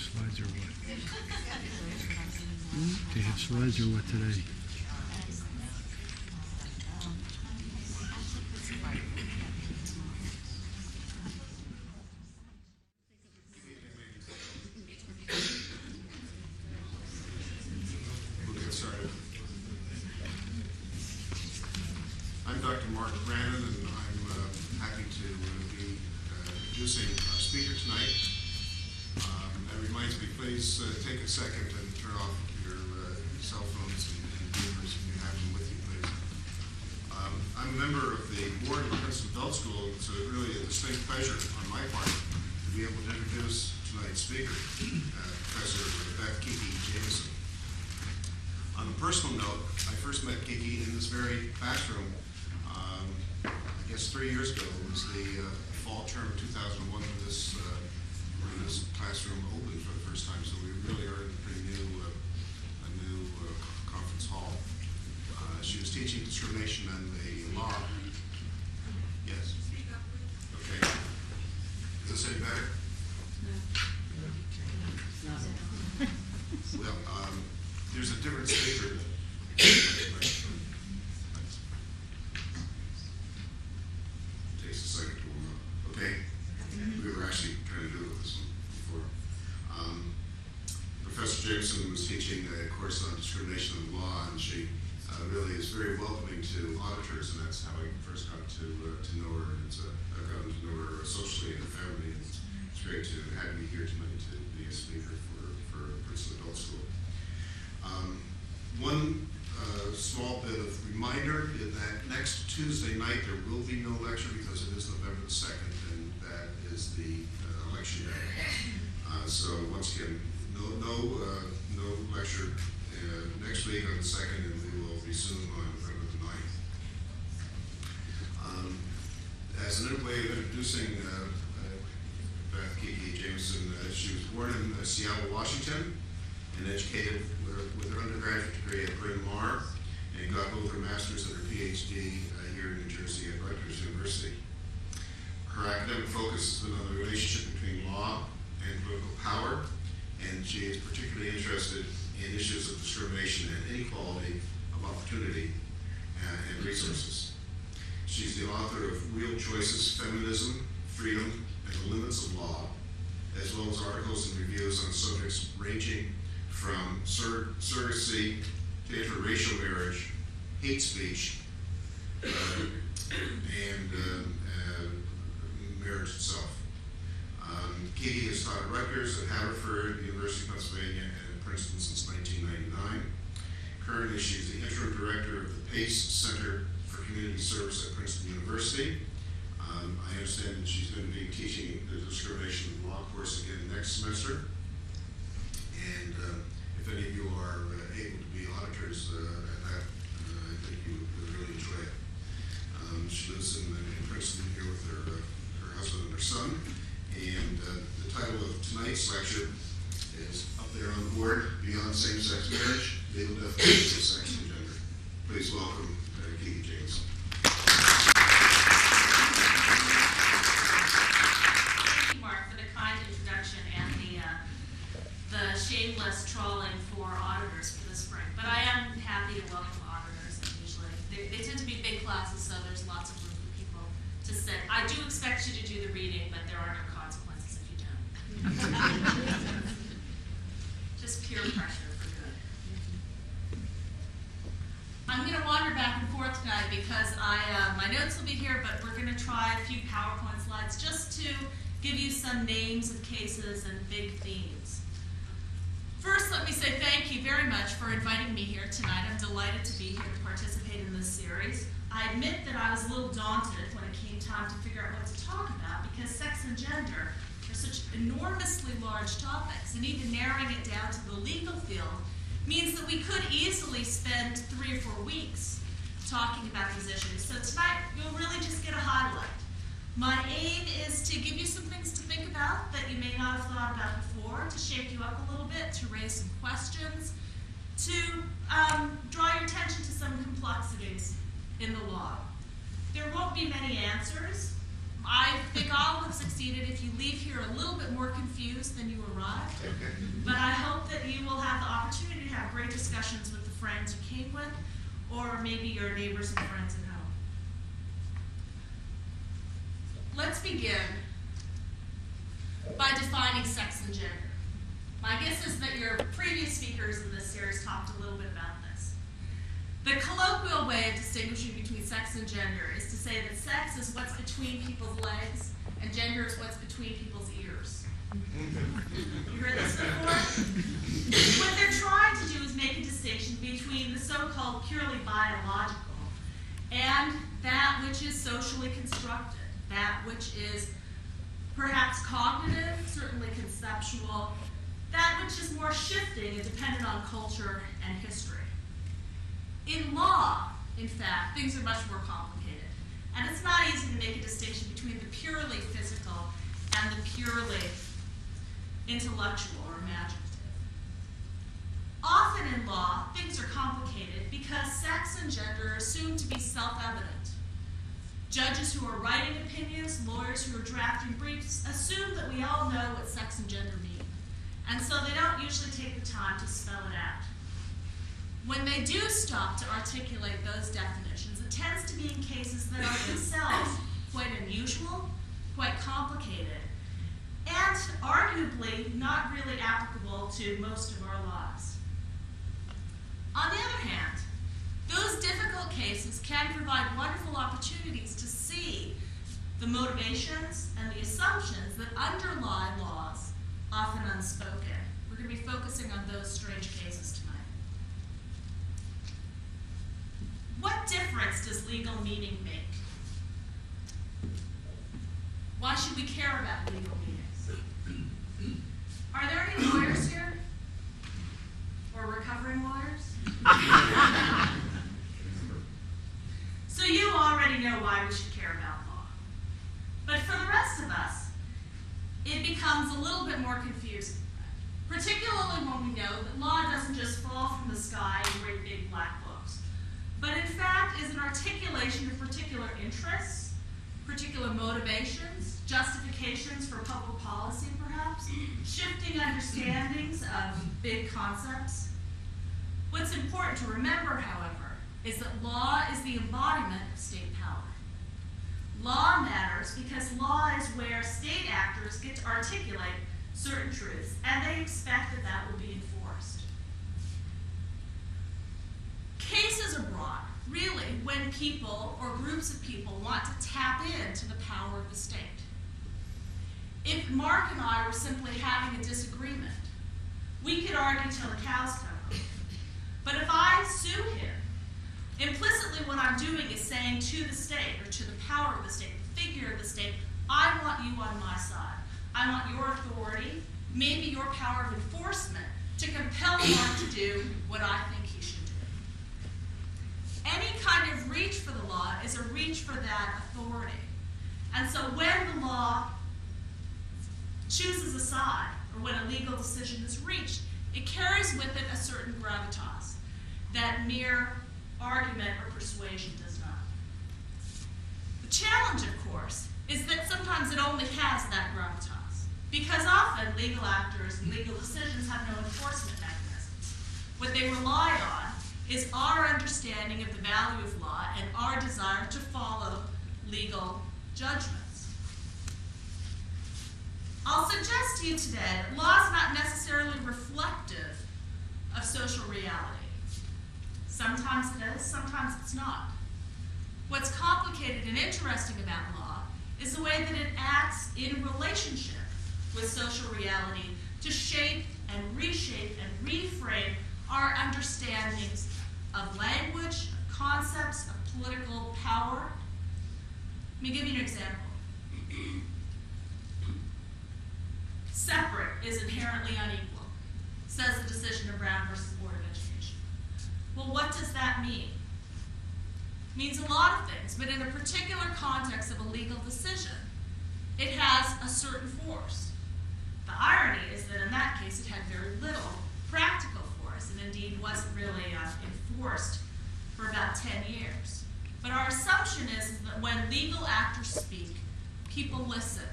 Slides or what? They have slides or what today? We'll get started. I'm Dr. Mark Brannon, and I'm happy to be introducing our speaker tonight. That reminds me, please take a second and turn off your cell phones and beamers if you have them with you, please. I'm a member of the board of Princeton Adult School. It's really a distinct pleasure on my part to be able to introduce tonight's speaker, Professor Beth Kiki Jameson. On a personal note, I first met Kiki in this very classroom, I guess 3 years ago. It was the fall term of 2001 when this classroom opened for the first time, so we really are in a pretty new conference hall. She was teaching discrimination and the law. Yes? Okay. Is this any better? Well, there's a different speaker. Takes a second to warm up. Okay? We were actually trying to do this one before. Professor Jameson was teaching a course on discrimination in law, and she really is very welcoming to auditors, and that's how I first got to know her. I've gotten to know her socially and family, and it's great to have you here tonight to be a speaker for Princeton Adult School. One small bit of reminder is that next Tuesday night there will be no lecture because it is November the 2nd, and that is the election day. So once again, no lecture next week on the 2nd, and we will resume on November the 9th. As an way of introducing Beth Kiki Jameson, she was born in Seattle, Washington, and educated with her undergraduate degree at Bryn Mawr, and got both her master's and her PhD here in New Jersey at Rutgers University. Her academic focus has been on the relationship between law and political power, and she is particularly interested in issues of discrimination and inequality of opportunity and resources. She's the author of Real Choices, Feminism, Freedom, and the Limits of Law, as well as articles and reviews on subjects ranging from surrogacy to interracial marriage, hate speech, and marriage itself. Kiki has taught at Rutgers, at Haverford, University of Pennsylvania, and at Princeton since 1999. Currently, she's the interim director of the PACE Center for Community Service at Princeton University. I understand that she's going to be teaching the discrimination law course again next semester. And if any of you are able to be auditors at that, I think you would really enjoy it. She lives in Princeton here with her husband and her son. And the title of tonight's lecture is up there on the board, Beyond Same-Sex Marriage, Legal Definitions of Sex and Gender. Please welcome Kiki Jameson. Thank you, Mark, for the kind introduction and the shameless trawling for auditors for the spring. But I am happy to welcome auditors, and usually they tend to be big classes, so there's lots of room for people to sit. I do expect you to do the reading, but there are no consequences if you don't. Just pure pressure for good. I'm going to wander back and forth tonight because my notes will be here, but we're going to try a few PowerPoint slides just to give you some names of cases and big themes. First, let me say thank you very much for inviting me here tonight. I'm delighted to be here to participate in this series. I admit that I was a little daunted when it came time to figure out what to talk about because sex and gender are such enormously large topics, and even narrowing it down to the legal field means that we could easily spend 3 or 4 weeks talking about these issues. So tonight, you'll really just get a highlight. My aim is to give you some things to think about that you may not have thought about before, to shake you up a little bit, to raise some questions, to draw your attention to some complexities in the law. There won't be many answers, I think all have succeeded if you leave here a little bit more confused than you arrived. But I hope that you will have the opportunity to have great discussions with the friends you came with, or maybe your neighbors and friends at home. Let's begin by defining sex and gender. My guess is that your previous speakers in this series talked a little bit about this. The colloquial way of distinguishing between sex and gender is to say that sex is what's between people's legs and gender is what's between people's ears. You heard this before? What they're trying to do is make a distinction between the so-called purely biological and that which is socially constructed, that which is perhaps cognitive, certainly conceptual, that which is more shifting and dependent on culture and history. In law, in fact, things are much more complicated. And it's not easy to make a distinction between the purely physical and the purely intellectual or imaginative. Often in law, things are complicated because sex and gender are assumed to be self-evident. Judges who are writing opinions, lawyers who are drafting briefs, assume that we all know what sex and gender mean. And so they don't usually take the time to spell it out. When they do stop to articulate those definitions, it tends to be in cases that are themselves quite unusual, quite complicated, and arguably not really applicable to most of our lives. On the other hand, those difficult cases can provide wonderful opportunities to see the motivations and the assumptions that underlie laws, often unspoken. We're going to be focusing on those strange cases tonight. What difference does legal meaning make? Why should we care about legal meanings? Are there any lawyers here? Or recovering lawyers? So you already know why we should care about law. But for the rest of us, it becomes a little bit more confusing, particularly when we know that law doesn't just fall from the sky in great big black books, but in fact is an articulation of particular interests, particular motivations, justifications for public policy perhaps, shifting understandings of big concepts. What's important to remember, however, is that law is the embodiment of state power. Law matters because law is where state actors get to articulate certain truths, and they expect that that will be enforced. Cases are brought, really, when people or groups of people want to tap into the power of the state. If Mark and I were simply having a disagreement, we could argue till the cows come home. But if I sue him, implicitly what I'm doing is saying to the state, or to the power of the state, the figure of the state, I want you on my side. I want your authority, maybe your power of enforcement, to compel Mark to do what I think he should do. Any kind of reach for the law is a reach for that authority. And so when the law chooses a side, or when a legal decision is reached, it carries with it a certain gravitas that mere argument or persuasion does not. The challenge, of course, is that sometimes it only has that gravitas, because often legal actors and legal decisions have no enforcement mechanisms. What they rely on is our understanding of the value of law and our desire to follow legal judgments. I'll suggest to you today that law is not necessarily reflective of social reality. Sometimes it is, sometimes it's not. What's complicated and interesting about law is the way that it acts in relationship with social reality to shape and reshape and reframe our understandings of language, of concepts, of political power. Let me give you an example. Separate is inherently unequal, says the decision of Brown versus Board of Education. Well, what does that mean? It means a lot of things, but in a particular context of a legal decision, it has a certain force. The irony is that in that case, it had very little practical force, and indeed wasn't really enforced for about 10 years. But our assumption is that when legal actors speak, people listen,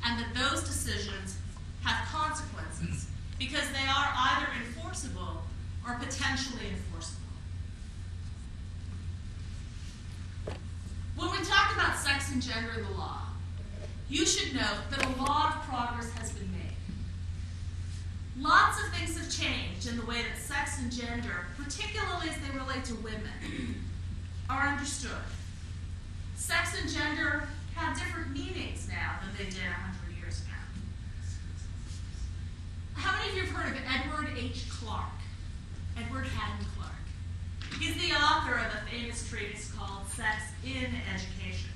and that those decisions have consequences because they are either enforceable or potentially enforceable. When we talk about sex and gender in the law, you should note that a lot of progress has been made. Lots of things have changed in the way that sex and gender, particularly as they relate to women, are understood. Sex and gender have different meanings now than they did 100 years ago. How many of you have heard of Edward H. Clarke? Edward Haddon Clarke. He's the author of a famous treatise called Sex in Education.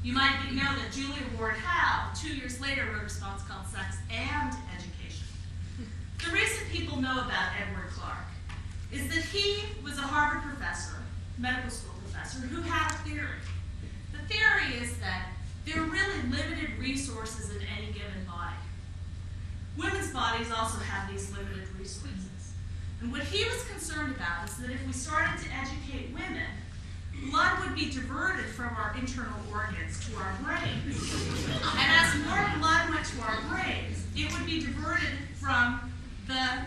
You might know that Julia Ward Howe, 2 years later, wrote a response called Sex and Education. The reason people know about Edward Clarke is that he was a Harvard professor, medical school professor, who had a theory. The theory is that there are really limited resources in any given body. Women's bodies also have these limited resources. And what he was concerned about is that if we started to educate women, blood would be diverted from our internal organs to our brains. And as more blood went to our brains, it would be diverted from the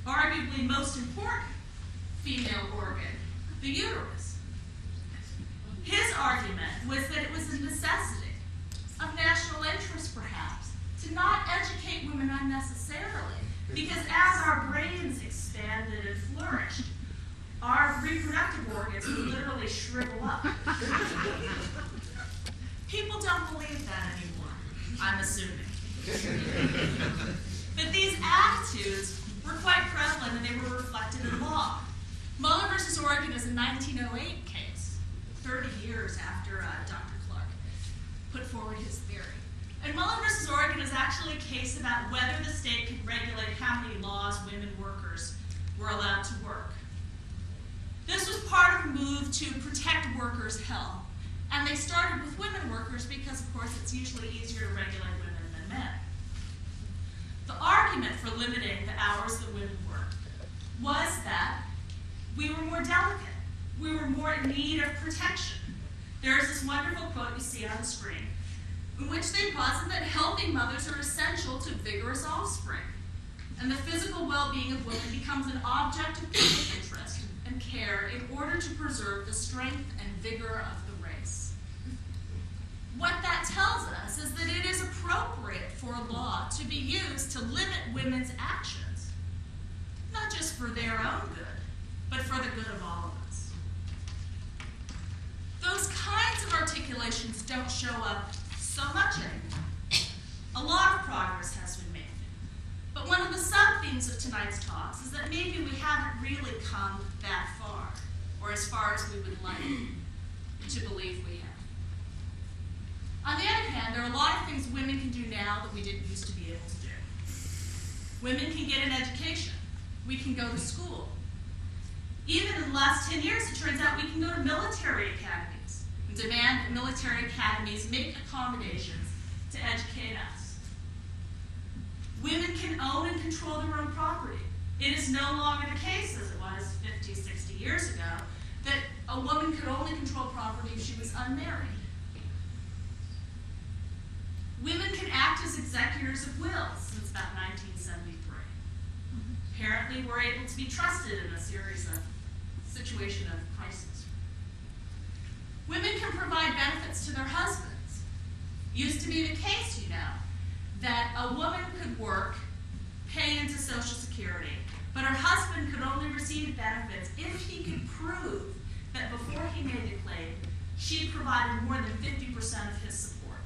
arguably most important female organ, the uterus. His argument was that it was a necessity of national interest, perhaps, to not educate women unnecessarily, because as our brains expanded and flourished, our reproductive organs would literally shrivel up. People don't believe that anymore, I'm assuming. But these attitudes were quite prevalent and they were reflected in law. Muller versus Oregon is a 1908 case, 30 years after Dr. Clarke put forward his theory. And Muller versus Oregon is actually a case about whether the state could regulate how many laws women workers were allowed to work. This was part of a move to protect workers' health. And they started with women workers because, of course, it's usually easier to regulate women than men. The argument for limiting the hours that women worked was that we were more delicate. We were more in need of protection. There's this wonderful quote you see on the screen in which they posit that healthy mothers are essential to vigorous offspring, and the physical well-being of women becomes an object of public interest and care in order to preserve the strength and vigor of the race. What that tells us is that it is appropriate for a law to be used to limit women's actions, not just for their own good, but for the good of all of us. Those kinds of articulations don't show up so much anymore. A lot of progress has been made. But one of the sub-themes of tonight's talks is that maybe we haven't really come that far, or as far as we would like to believe we have. On the other hand, there are a lot of things women can do now that we didn't used to be able to do. Women can get an education. We can go to school. Even in the last 10 years, it turns out we can go to military academies and demand that military academies make accommodations to educate us. Women can own and control their own property. It is no longer the case, as it was 50, 60 years ago, that a woman could only control property if she was unmarried. Women can act as executors of wills since about 1973. Apparently, we're able to be trusted in a situation of crisis. Women can provide benefits to their husbands. Used to be the case, you know, that a woman could work, pay into Social Security, but her husband could only receive benefits if he could prove that before he made the claim, she provided more than 50% of his support.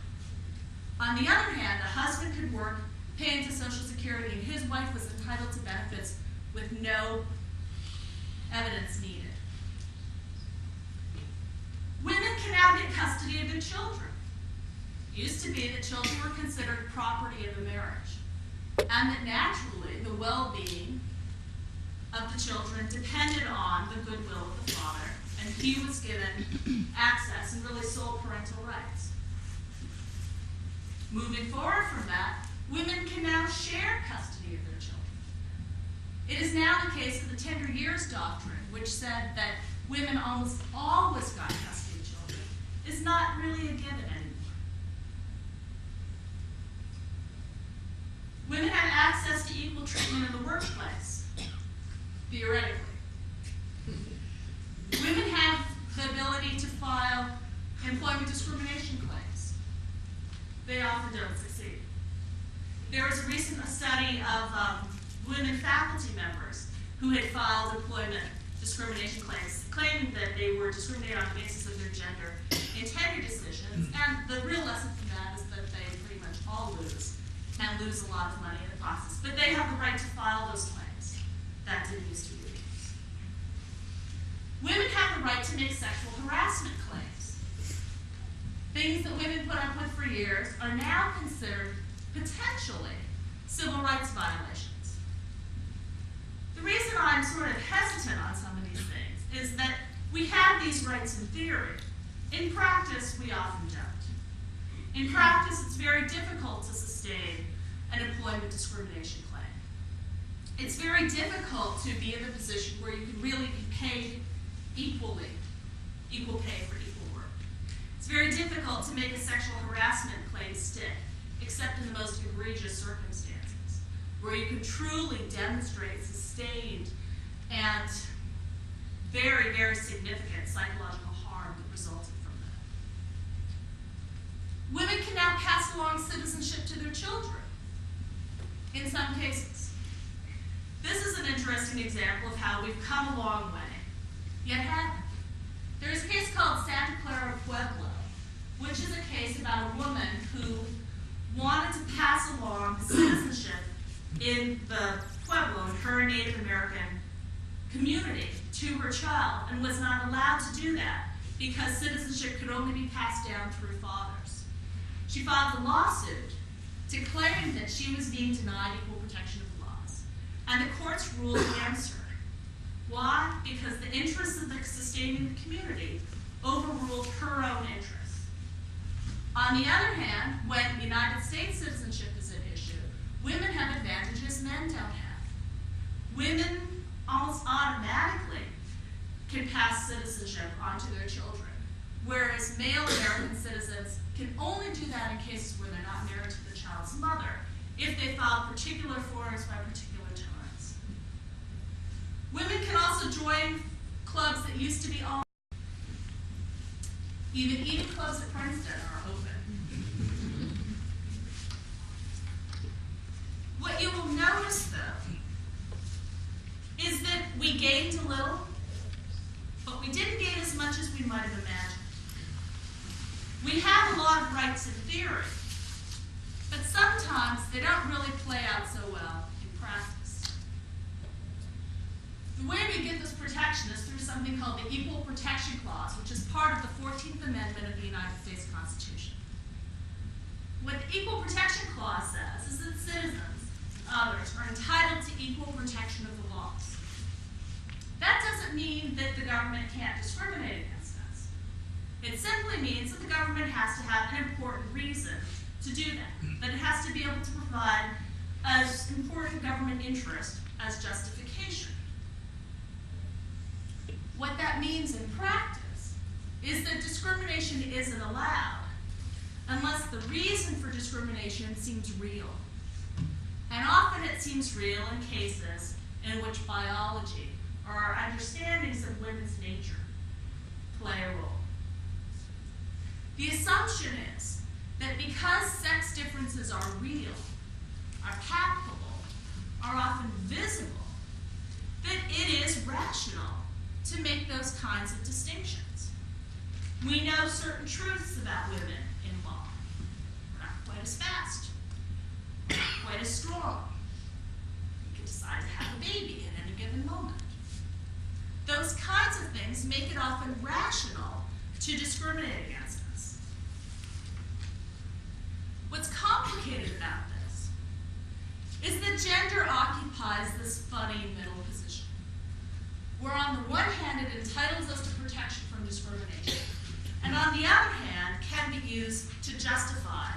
On the other hand, a husband could work, pay into Social Security, and his wife was entitled to benefits with no evidence needed. Women can now get custody of their children. It used to be that children were considered property of the marriage, and that naturally the well-being of the children depended on the goodwill of the father, and he was given access and really sole parental rights. Moving forward from that, women can now share custody of their children. It is now the case of the tender years doctrine, which said that women almost always got custody of children, is not really a given anymore. workplace, theoretically. Women have the ability to file employment discrimination claims. They often don't succeed. There was a recent study of women faculty members who had filed employment discrimination claims, claiming that they were discriminated on the basis of their gender in tenure decisions, and the real lesson from that is that they pretty much all lose, and lose a lot of money in the process. But they have the right to file those claims. That didn't used to be the case. Women have the right to make sexual harassment claims. Things that women put up with for years are now considered potentially civil rights violations. The reason I'm sort of hesitant on some of these things is that we have these rights in theory. In practice, we often don't. In practice, it's very difficult to sustain an employment discrimination claim. It's very difficult to be in a position where you can really be paid equally, equal pay for equal work. It's very difficult to make a sexual harassment claim stick, except in the most egregious circumstances, where you can truly demonstrate sustained and very, very significant psychological harm that resulted from that. Women can now pass along citizenship to their children, in some cases. This is an interesting example of how we've come a long way, yet haven't. There's a case called Santa Clara Pueblo, which is a case about a woman who wanted to pass along citizenship in the Pueblo, in her Native American community, to her child, and was not allowed to do that because citizenship could only be passed down through fathers. She filed a lawsuit declaring that she was being denied equal protection of the laws, and the courts ruled against her. Why? Because the interests of the sustaining the community overruled her own interests. On the other hand, when United States citizenship is at issue, women have advantages men don't have. Women almost automatically can pass citizenship onto their children, whereas male American citizens can only do that in cases where they're not married to the child's mother, if they file particular forms by particular times. Women can also join clubs that used to be all. Even eating clubs at Princeton are open. What you will notice, though, is that we gained a little, but we didn't gain as much as we might have imagined. We have a lot of rights in theory, but sometimes they don't really play out so well in practice. The way we get this protection is through something called the Equal Protection Clause, which is part of the 14th Amendment of the United States Constitution. What the Equal Protection Clause says is that citizens and others are entitled to equal protection of the laws. That doesn't mean that the government can't discriminate against us. It simply means that the government has to have an important reason to do that it it has to be able to provide as important government interest as justification. What that means in practice is that discrimination isn't allowed unless the reason for discrimination seems real. And often it seems real in cases in which biology or our understandings of women's nature play a role. The assumption is that because sex differences are real, are palpable, are often visible, that it is rational to make those kinds of distinctions. We know certain truths about women in law. We're not quite as fast, we're not quite as strong. We can decide to have a baby at any given moment. Those kinds of things make it often rational to discriminate against us. What's complicated about this is that gender occupies this funny middle position, where on the one hand it entitles us to protection from discrimination, and on the other hand can be used to justify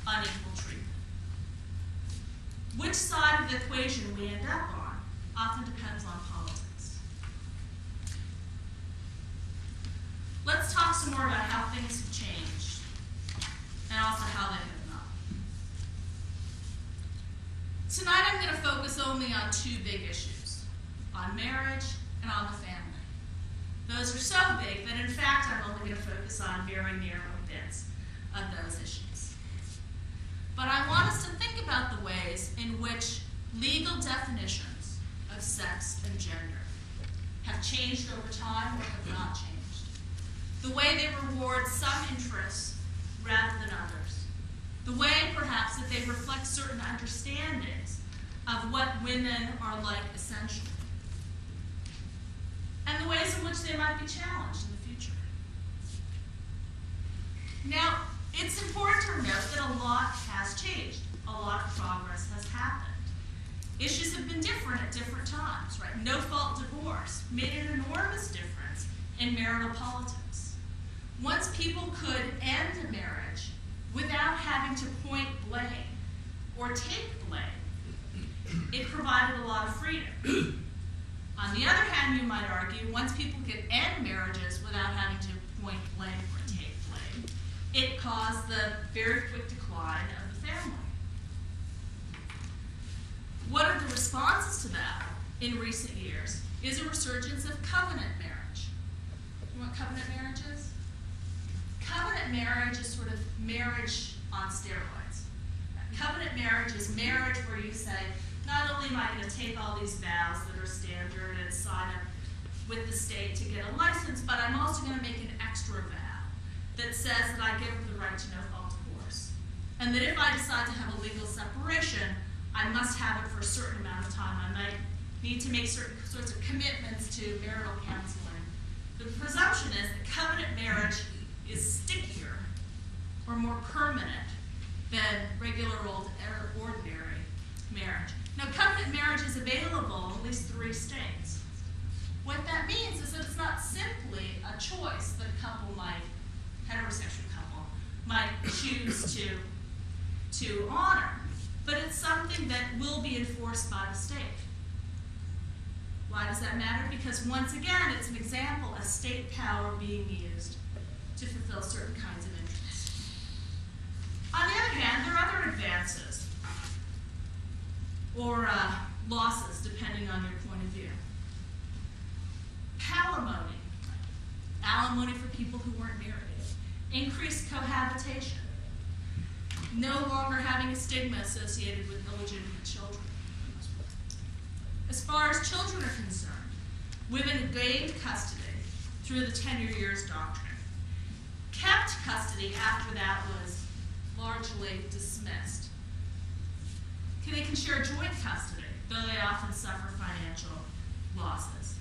unequal treatment. Which side of the equation we end up on often depends on politics. Let's talk some more about how things have changed, and also how they have not. Tonight I'm going to focus focus only on two big issues, on marriage and on the family. Those are so big that in fact I'm only going to focus on very narrow bits of those issues. But I want us to think about the ways in which legal definitions of sex and gender have changed over time or have not changed. The way they reward some interests rather than others. The way, perhaps, that they reflect certain understandings of what women are like essentially. And the ways in which they might be challenged in the future. Now, it's important to note that a lot has changed. A lot of progress has happened. Issues have been different at different times, right? No-fault divorce made an enormous difference in marital politics. Once people could end a marriage without having to point blame or take blame, it provided a lot of freedom. On the other hand, you might argue, once people could end marriages without having to point blame or take blame, it caused the very quick decline of the family. One of the responses to that in recent years is a resurgence of covenant marriage. You know what covenant marriage is? Covenant marriage is sort of marriage on steroids. Covenant marriage is marriage where you say, not only am I going to take all these vows that are standard and sign up with the state to get a license, but I'm also going to make an extra vow that says that I give the right to no-fault divorce. And that if I decide to have a legal separation, I must have it for a certain amount of time. I might need to make certain sorts of commitments to marital counseling. The presumption is that covenant marriage is stickier or more permanent than regular old or ordinary marriage. Now, covenant marriage is available in at least 3 states. What that means is that it's not simply a choice that a couple might, heterosexual couple, might choose to honor, but it's something that will be enforced by the state. Why does that matter? Because once again, it's an example of state power being used to fulfill certain kinds of interests. On the other hand, there are other advances or losses, depending on your point of view. Palimony, alimony for people who weren't married. Increased cohabitation. No longer having a stigma associated with illegitimate children. As far as children are concerned, women gained custody through the 10 years doctrine. Kept custody after that was largely dismissed. They can share joint custody, though they often suffer financial losses.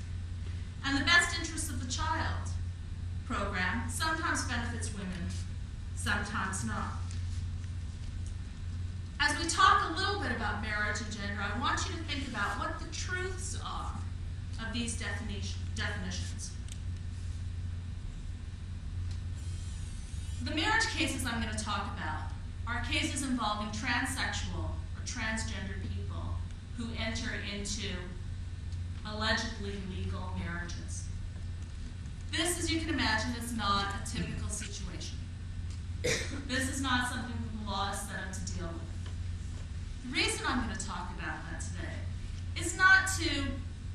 And the best interests of the child program sometimes benefits women, sometimes not. As we talk a little bit about marriage and gender, I want you to think about what the truths are of these definitions. The marriage cases I'm going to talk about are cases involving transsexual or transgender people who enter into allegedly legal marriages. This, as you can imagine, is not a typical situation. This is not something that the law is set up to deal with. The reason I'm going to talk about that today is not to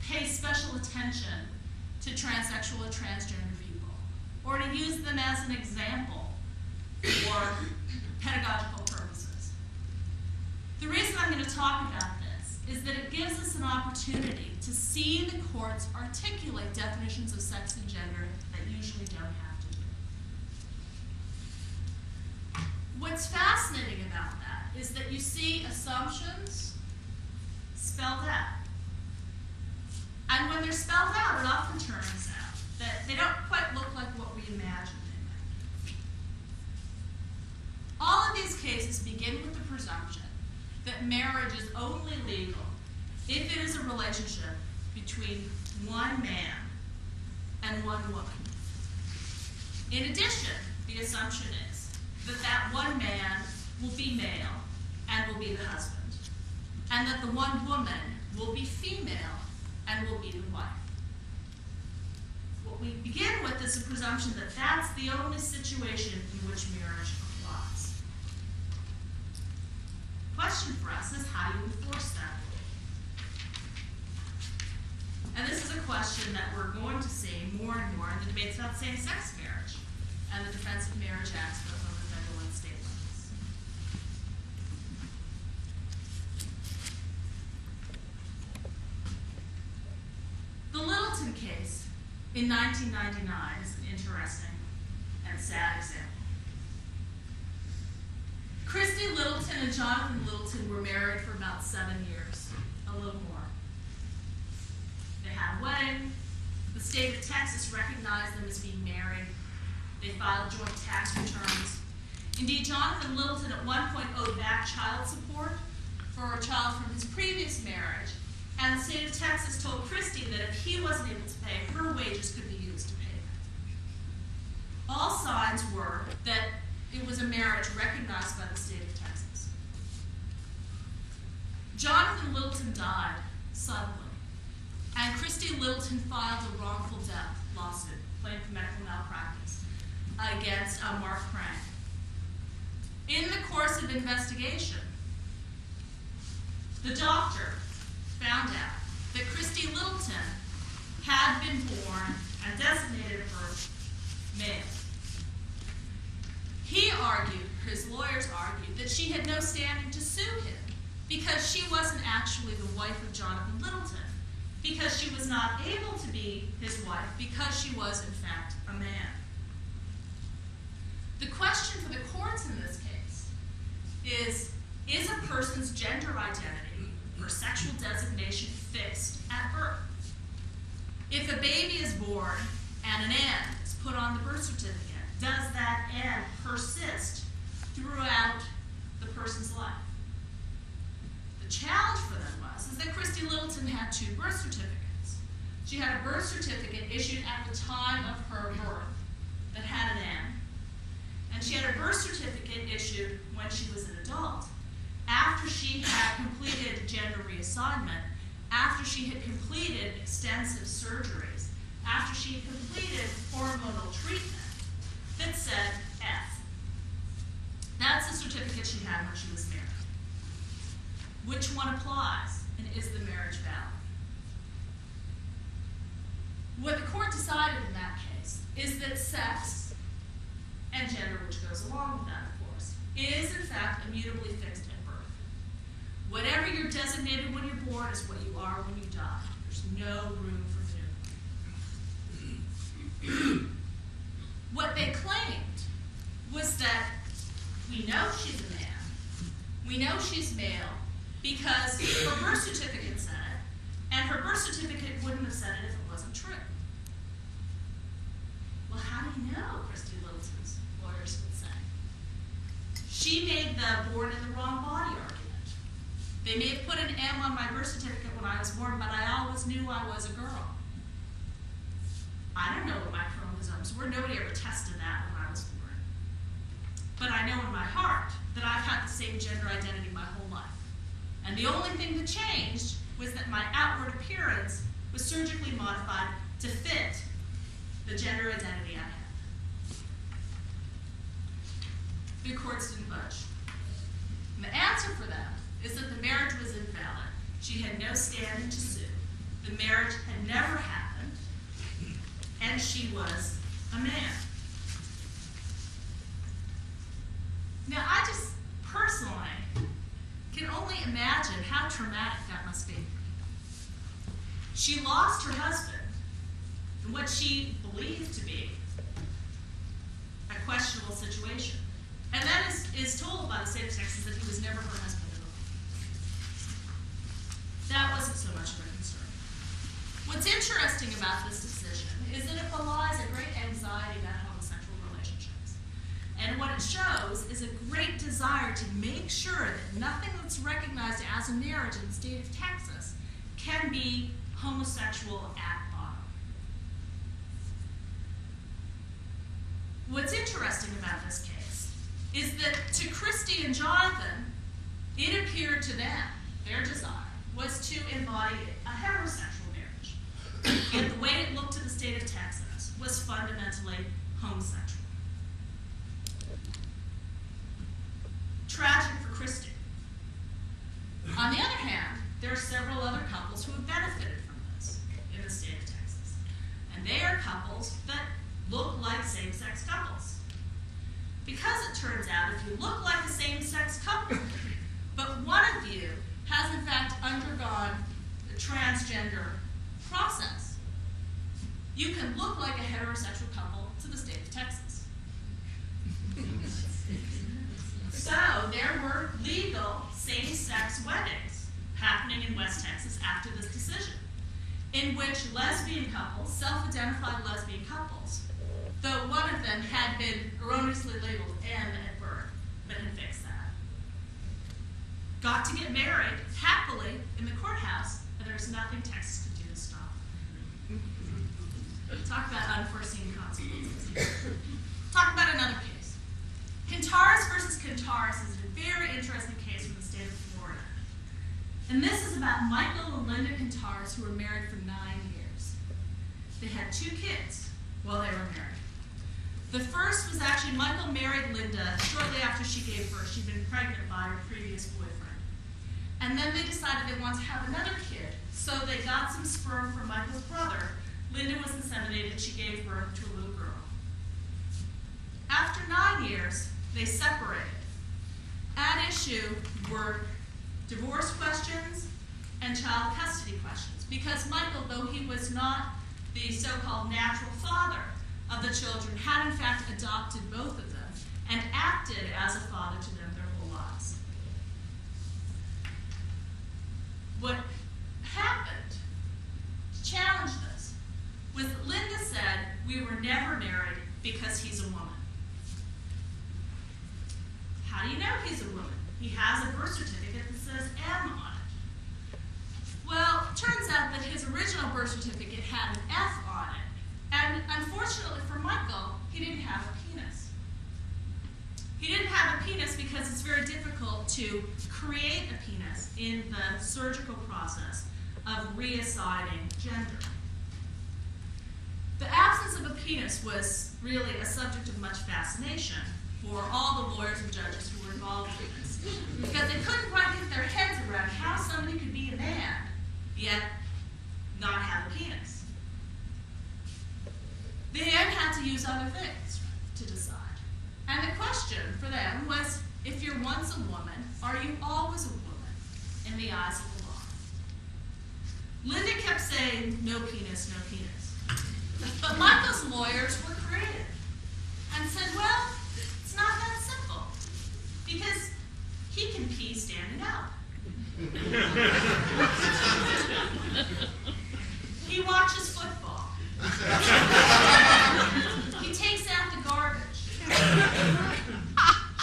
pay special attention to transsexual or transgender people, or to use them as an example for pedagogical purposes. The reason I'm going to talk about this is that it gives us an opportunity to see the courts articulate definitions of sex and gender that usually don't have to do. What's fascinating about that is that you see assumptions spelled out. And when they're spelled out, it often turns out that they don't quite look like what we imagined they might. All of these cases begin with the presumption that marriage is only legal if it is a relationship between one man and one woman. In addition, the assumption is that that one man will be male and will be the husband, and that the one woman will be female and will be the wife. What we begin with is a presumption that that's the only situation in which marriage applies. The question for us is, how do you enforce that rule? question that we're going to see more and more in the debates about same-sex marriage and the Defense of Marriage Acts, both on the federal and state levels. The Littleton case in 1999 is an interesting and sad example. Christy Littleton and Jonathan Littleton were married for about 7 years, a little more. They had a wedding. The state of Texas recognized them as being married. They filed joint tax returns. Indeed, Jonathan Littleton at one point owed back child support for a child from his previous marriage, and the state of Texas told Christy that if he wasn't able to pay, her wages could be used to pay that. All signs were that it was a marriage recognized by the state of Texas. Jonathan Littleton died suddenly, and Christy Littleton filed a wrongful death lawsuit, claim for medical malpractice, against Mark Crank. In the course of investigation, the doctor found out that Christy Littleton had been born and designated her male. He argued, his lawyers argued, that she had no standing to sue him because she wasn't actually the wife of Jonathan Littleton, because she was not able to be his wife because she was, in fact, a man. The question for the courts in this case is a person's gender identity or sexual designation fixed at birth? If a baby is born and an N is put on the birth certificate, does that N persist throughout the person's life? The challenge for them is that Christy Littleton had 2 birth certificates. She had a birth certificate issued at the time of her birth that had an N, and she had a birth certificate issued when she was an adult, after she had completed gender reassignment, after she had completed extensive surgeries, after she had completed hormonal treatment that said F. That's the certificate she had when she was married. Which one applies, and is the marriage valid? What the court decided in that case is that sex and gender, which goes along with that, of course, is in fact immutably fixed at birth. Whatever you're designated when you're born is what you are when you die. There's no room for maneuver. What they claimed was that we know she's a man, we know she's male, because her birth certificate said it, and her birth certificate wouldn't have said it if it wasn't true. Well, how do you know, Christy Littleton's lawyers would say? She made the born in the wrong body argument. They may have put an M on my birth certificate when I was born, but I always knew I was a girl. I don't know what my chromosomes were. Nobody ever tested that when I was born. But I know in my heart that I've had the same gender identity my whole life. And the only thing that changed was that my outward appearance was surgically modified to fit the gender identity I had. The courts didn't budge. And the answer for them is that the marriage was invalid. She had no standing to sue. The marriage had never happened, and she was a man. Now, I just personally can only imagine how traumatic that must be. She lost her husband in what she believed to be a questionable situation. And that is told by the state of Texas that he was never her husband at all. That wasn't so much of a concern. What's interesting about this decision is that it belies a great anxiety about homosexual relationships. And what it shows is a great desire to make sure that nothing that's recognized as a marriage in the state of Texas can be homosexual at bottom. What's interesting about this case is that to Christy and Jonathan, it appeared to them, their desire, was to embody a heterosexual marriage. And the way it looked to the state of Texas was fundamentally homosexual. Tragic for Christy. On the other hand, there are several other couples who have benefited from this in the state of Texas. and they are couples that look like same-sex couples. Because it turns out if you look like a same-sex couple, but one of you has in fact undergone the transgender process, you can look like a heterosexual couple to the state of Texas. So there were legal same-sex weddings happening in West Texas after this decision, in which lesbian couples, self-identified lesbian couples, though one of them had been erroneously labeled M at birth, but had fixed that, got to get married happily in the courthouse, and there's nothing Texas could do to stop it. Talk about unforeseen consequences. Talk about another case. Kintaris versus Kintaris is a very interesting case from the state of Florida. And this is about Michael and Linda Kintaris, who were married for 9 years. They had 2 kids while they were married. The first was actually Michael married Linda shortly after she gave birth. She'd been pregnant by her previous boyfriend. And then they decided they wanted to have another kid. So they got some sperm from Michael's brother. Linda was inseminated. She gave birth to a little girl. After 9 years, they separated. At issue were divorce questions and child custody questions, because Michael, though he was not the so-called natural father of the children, had in fact adopted both of them and acted as a father to them their whole lives. What happened to challenge this was that Linda said, we were never married because he's a woman. How do you know he's a woman? He has a birth certificate that says M on it. Well, it turns out that his original birth certificate had an F on it. And unfortunately for Michael, he didn't have a penis. He didn't have a penis because it's very difficult to create a penis in the surgical process of reassigning gender. The absence of a penis was really a subject of much fascination for all the lawyers and judges who were involved in this, because they couldn't quite get their heads around how somebody could be a man, yet not have a penis. They then had to use other things to decide. And the question for them was, if you're once a woman, are you always a woman in the eyes of the law? Linda kept saying, no penis, no penis. But Michael's lawyers were creative and said, well, it's not that simple, because he can pee standing up. He watches football. He takes out the garbage.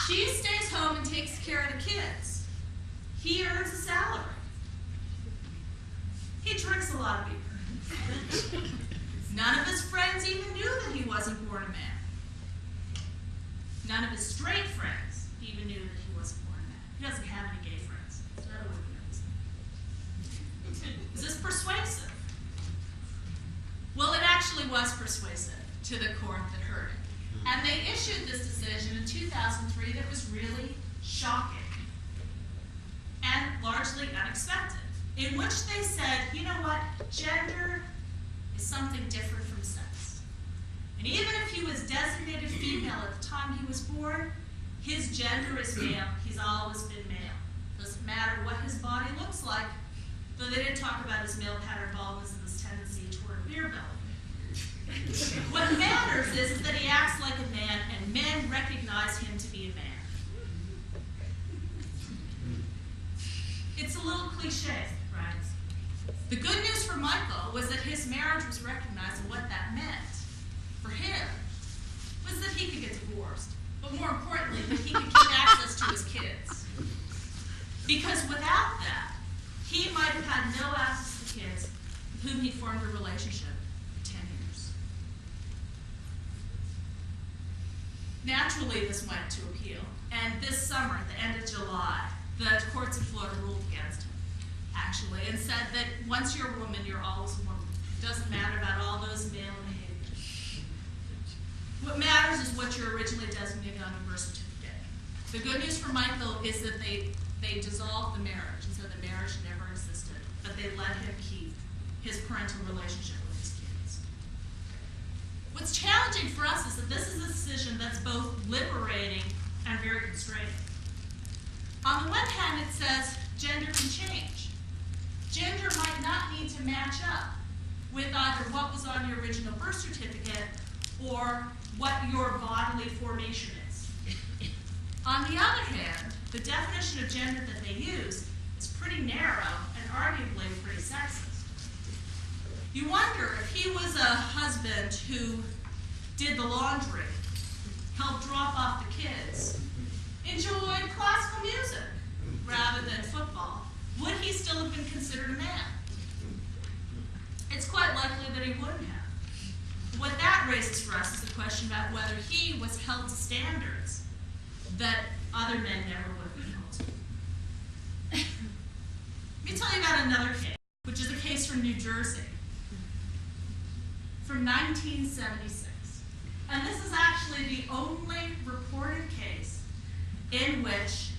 She stays home and takes care of the kids. He earns a salary. He drinks a lot of beer. None of his friends even knew that he wasn't born a man. None of his straight friends even knew that he wasn't born a man. He doesn't have any gay friends, so that wouldn't be Is this persuasive? Well, it actually was persuasive to the court that heard it. And they issued this decision in 2003 that was really shocking and largely unexpected, in which they said, you know what, gender is something different from sex. And even if he was designated female at the time he was born, his gender is male. He's always been male. Doesn't matter what his body looks like, though they didn't talk about his male pattern baldness and his tendency toward a beer belly. What matters is that he acts like a man, and men recognize him to be a man. It's a little cliche, right? The good news for Michael was that his marriage was recognized, and what that meant for him was that he could get divorced, but more importantly, that he could get access to his kids. Because without that, he might have had no access to kids with whom he formed a relationship for 10 years. Naturally, this went to appeal, and this summer, at the end of July, the courts in Florida ruled against him, actually, and said that once you're a woman, you're always a woman. It doesn't matter about all those male behaviors. What matters is what you're originally designated on a birth certificate. The good news for Michael is that they dissolved the marriage, and so the marriage never existed, but they let him keep his parental relationship with his kids. What's challenging for us is that this is a decision that's both liberating and very constraining. On the one hand, it says gender can change. Gender might not need to match up with either what was on your original birth certificate or what your bodily formation is. On the other hand, the definition of gender that they use is pretty narrow and arguably pretty sexist. You wonder if he was a husband who did the laundry, helped drop off the kids, enjoyed classical music rather than football, would he still have been considered a man? It's quite likely that he wouldn't have. What that raises for us is the question about whether he was held to standards that other men never would have been held to. Let me tell you about another case, which is a case from New Jersey, from 1976. And this is actually the only reported case in which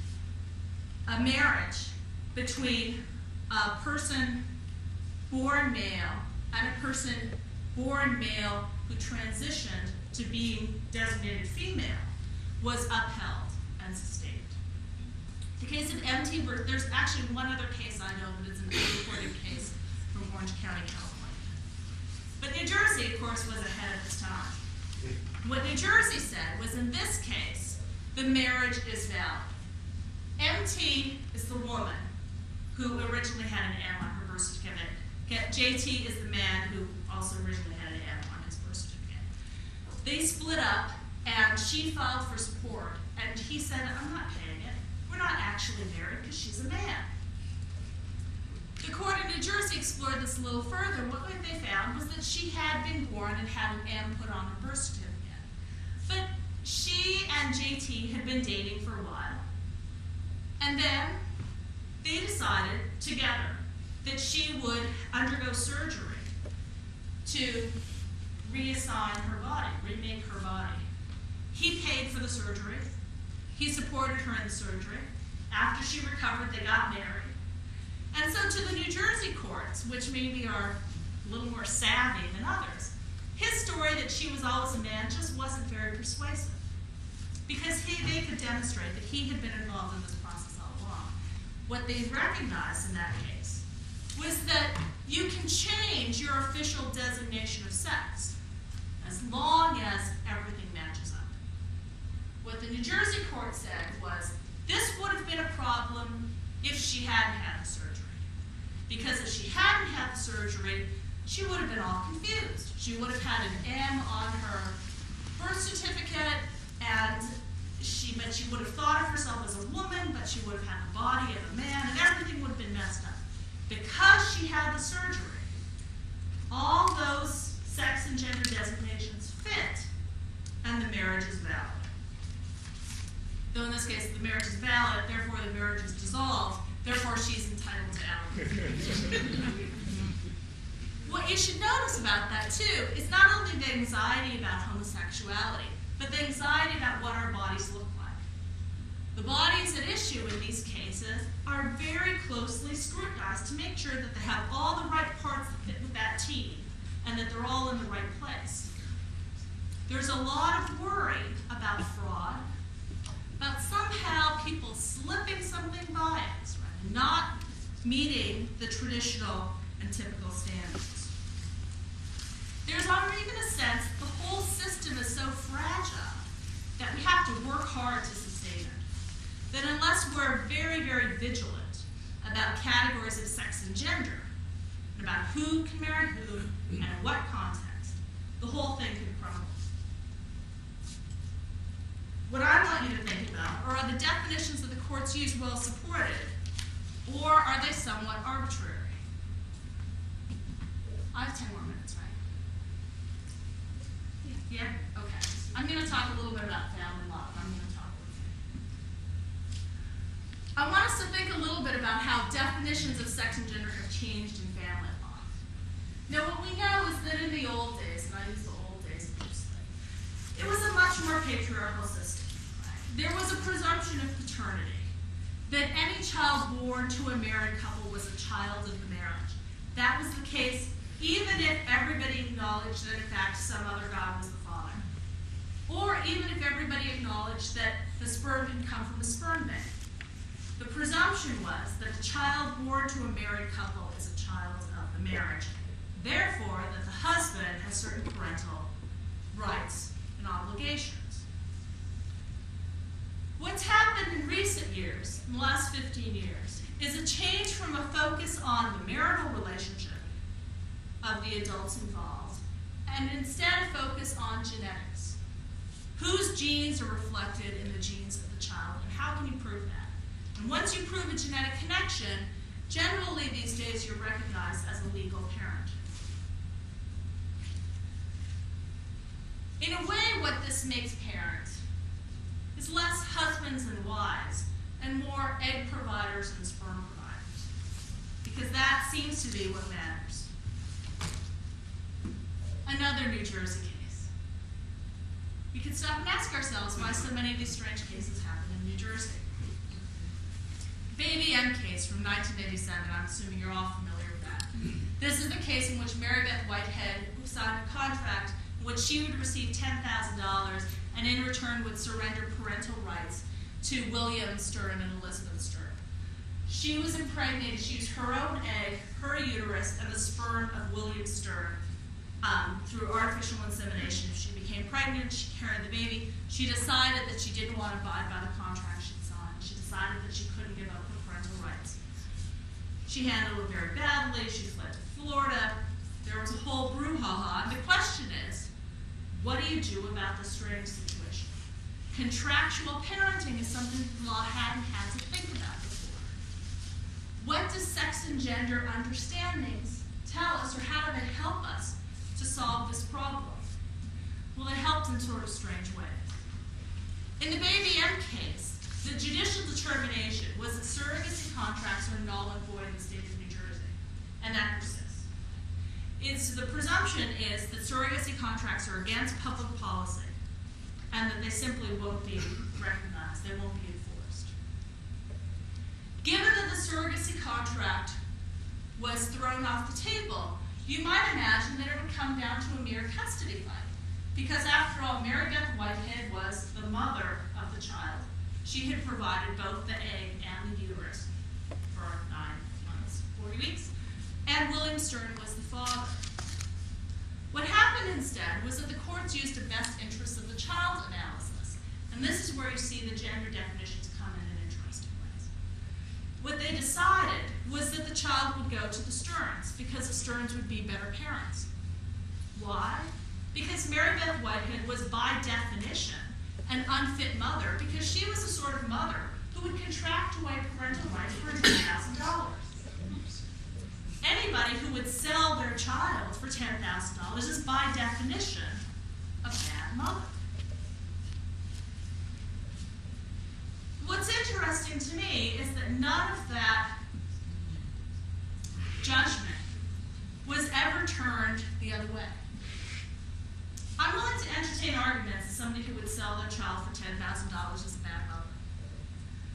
a marriage between a person born male and a person born male who transitioned to being designated female was upheld and sustained. The case of MT, there's actually one other case I know that is an unreported case from Orange County, California. But New Jersey, of course, was ahead of its time. What New Jersey said was, in this case, the marriage is valid. MT is the woman who originally had an M on her birth certificate. JT is the man who also originally had an M on his birth certificate. They split up, and she filed for support, and he said, I'm not paying it. We're not actually married because she's a man. The court in New Jersey explored this a little further. What they found was that she had been born and had an M put on her birth certificate. But she and JT had been dating for a while. And then they decided together that she would undergo surgery to reassign her body, remake her body. He paid for the surgery. He supported her in the surgery. After she recovered, they got married. And so to the New Jersey courts, which maybe are a little more savvy than others, his story that she was always a man just wasn't very persuasive. Because they could demonstrate that he had been involved in this process all along. What they recognized in that case was that you can change your official designation of sex as long as everything matches up. What the New Jersey court said was, this would have been a problem if she hadn't had the surgery. Because if she hadn't had the surgery, she would have been all confused. She would have had an M on her birth certificate, and she would have thought of herself as a woman, but she would have had the body of a man, and everything would have been messed up. Because she had the surgery, all those sex and gender designations fit, and the marriage is valid. Though in this case, the marriage is valid, therefore the marriage is dissolved, therefore she's entitled to alimony. What you should notice about that, too, is not only the anxiety about homosexuality, but the anxiety about what our bodies look like. The bodies at issue in these cases are very closely scrutinized to make sure that they have all the right parts that fit with that team, and that they're all in the right place. There's a lot of worry about fraud, about somehow people slipping something by us, right? Not meeting the traditional and typical standards. There's even a sense that the whole system is so fragile that we have to work hard to sustain it. That unless we're very, very vigilant about categories of sex and gender, and about who can marry who and in what context, the whole thing can crumble. What I want you to think about are the definitions that the courts use well supported, or are they somewhat arbitrary? I have 10 more minutes, right? Yeah? Okay. I'm going to talk a little bit about family law. I'm going to talk with you. I want us to think a little bit about how definitions of sex and gender have changed in family law. Now, what we know is that in the old days, and I use the old days loosely, it was a much more patriarchal system. There was a presumption of paternity, that any child born to a married couple was a child of the marriage. That was the case even if everybody acknowledged that in fact some other God was the father, or even if everybody acknowledged that the sperm didn't come from a sperm bank. The presumption was that the child born to a married couple is a child of the marriage, therefore that the husband has certain parental rights and obligations. What's happened in recent years, in the last 15 years, is a change from a focus on the marital relationship of the adults involved, and instead a focus on genetics. Whose genes are reflected in the genes of the child, and how can you prove that? And once you prove a genetic connection, generally these days you're recognized as a legal parent. In a way, what this makes parents is less husbands and wives, and more egg providers and sperm providers, because that seems to be what matters. Another New Jersey case. We can stop and ask ourselves why so many of these strange cases happen in New Jersey. Baby M case from 1987, I'm assuming you're all familiar with that. This is the case in which Mary Beth Whitehead signed a contract in which she would receive $10,000 and in return would surrender parental rights to William Stern and Elizabeth Stern. She was impregnated. She used her own egg, her uterus, and the sperm of William Stern through artificial insemination. She became pregnant. She carried the baby. She decided that she didn't want to abide by the contract she'd signed. She decided that she couldn't give up her parental rights. She handled it very badly. She fled to Florida. There was a whole brouhaha. And the question is, what do you do about the strange situation? Contractual parenting is something the law hadn't had to think about before. What does sex and gender understandings tell us, or how do they help us to solve this problem? Well, it helped in sort of strange ways. In the Baby M case, the judicial determination was that surrogacy contracts are null and void in the state of New Jersey, and that persists. The presumption is that surrogacy contracts are against public policy, and that they simply won't be recognized, they won't be enforced. Given that the surrogacy contract was thrown off the table, you might imagine that it would come down to a mere custody fight. Because after all, Mary Beth Whitehead was the mother of the child. She had provided both the egg and the uterus for 9 months, 40 weeks, and William Stern was the father. What happened instead was that the courts used a best interest of the child analysis. And this is where you see the gender definitions come in interesting ways. What they decided was that the child would go to the Sterns because the Sterns would be better parents. Why? Because Mary Beth Whitehead was by definition an unfit mother, because she was the sort of mother who would contract away parental rights for $10,000. Anybody who would sell their child for $10,000 is by definition a bad mother. What's interesting to me is that none of that judgment was ever turned the other way. I'm willing to entertain arguments that somebody who would sell their child for $10,000 is a bad mother.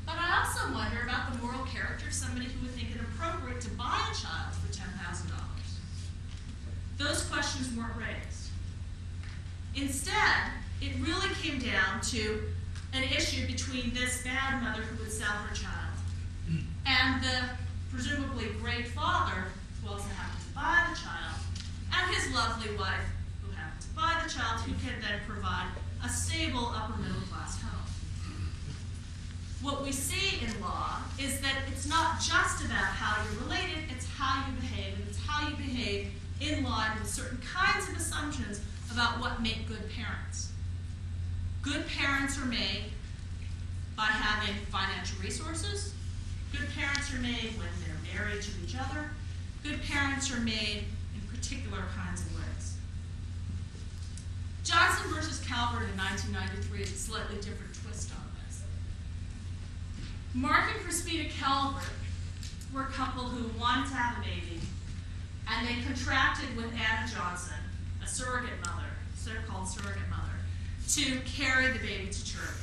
But I also wonder about the moral character of somebody who would think it appropriate to buy a child for $10,000. Those questions weren't raised. Instead, it really came down to an issue between this bad mother who would sell her child and the presumably great father who also happened to buy the child, and his lovely wife who happened to buy the child, who can then provide a stable upper middle class home. What we see in law is that it's not just about how you're related, it's how you behave, and it's how you behave in line with certain kinds of assumptions about what make good parents. Good parents are made by having financial resources. Good parents are made when they're married to each other. Good parents are made in particular kinds of ways. Johnson versus Calvert in 1993 is a slightly different twist on this. Mark and Crispina Calvert were a couple who wanted to have a baby, and they contracted with Anna Johnson, a surrogate mother, so-called surrogate mother, to carry the baby to term.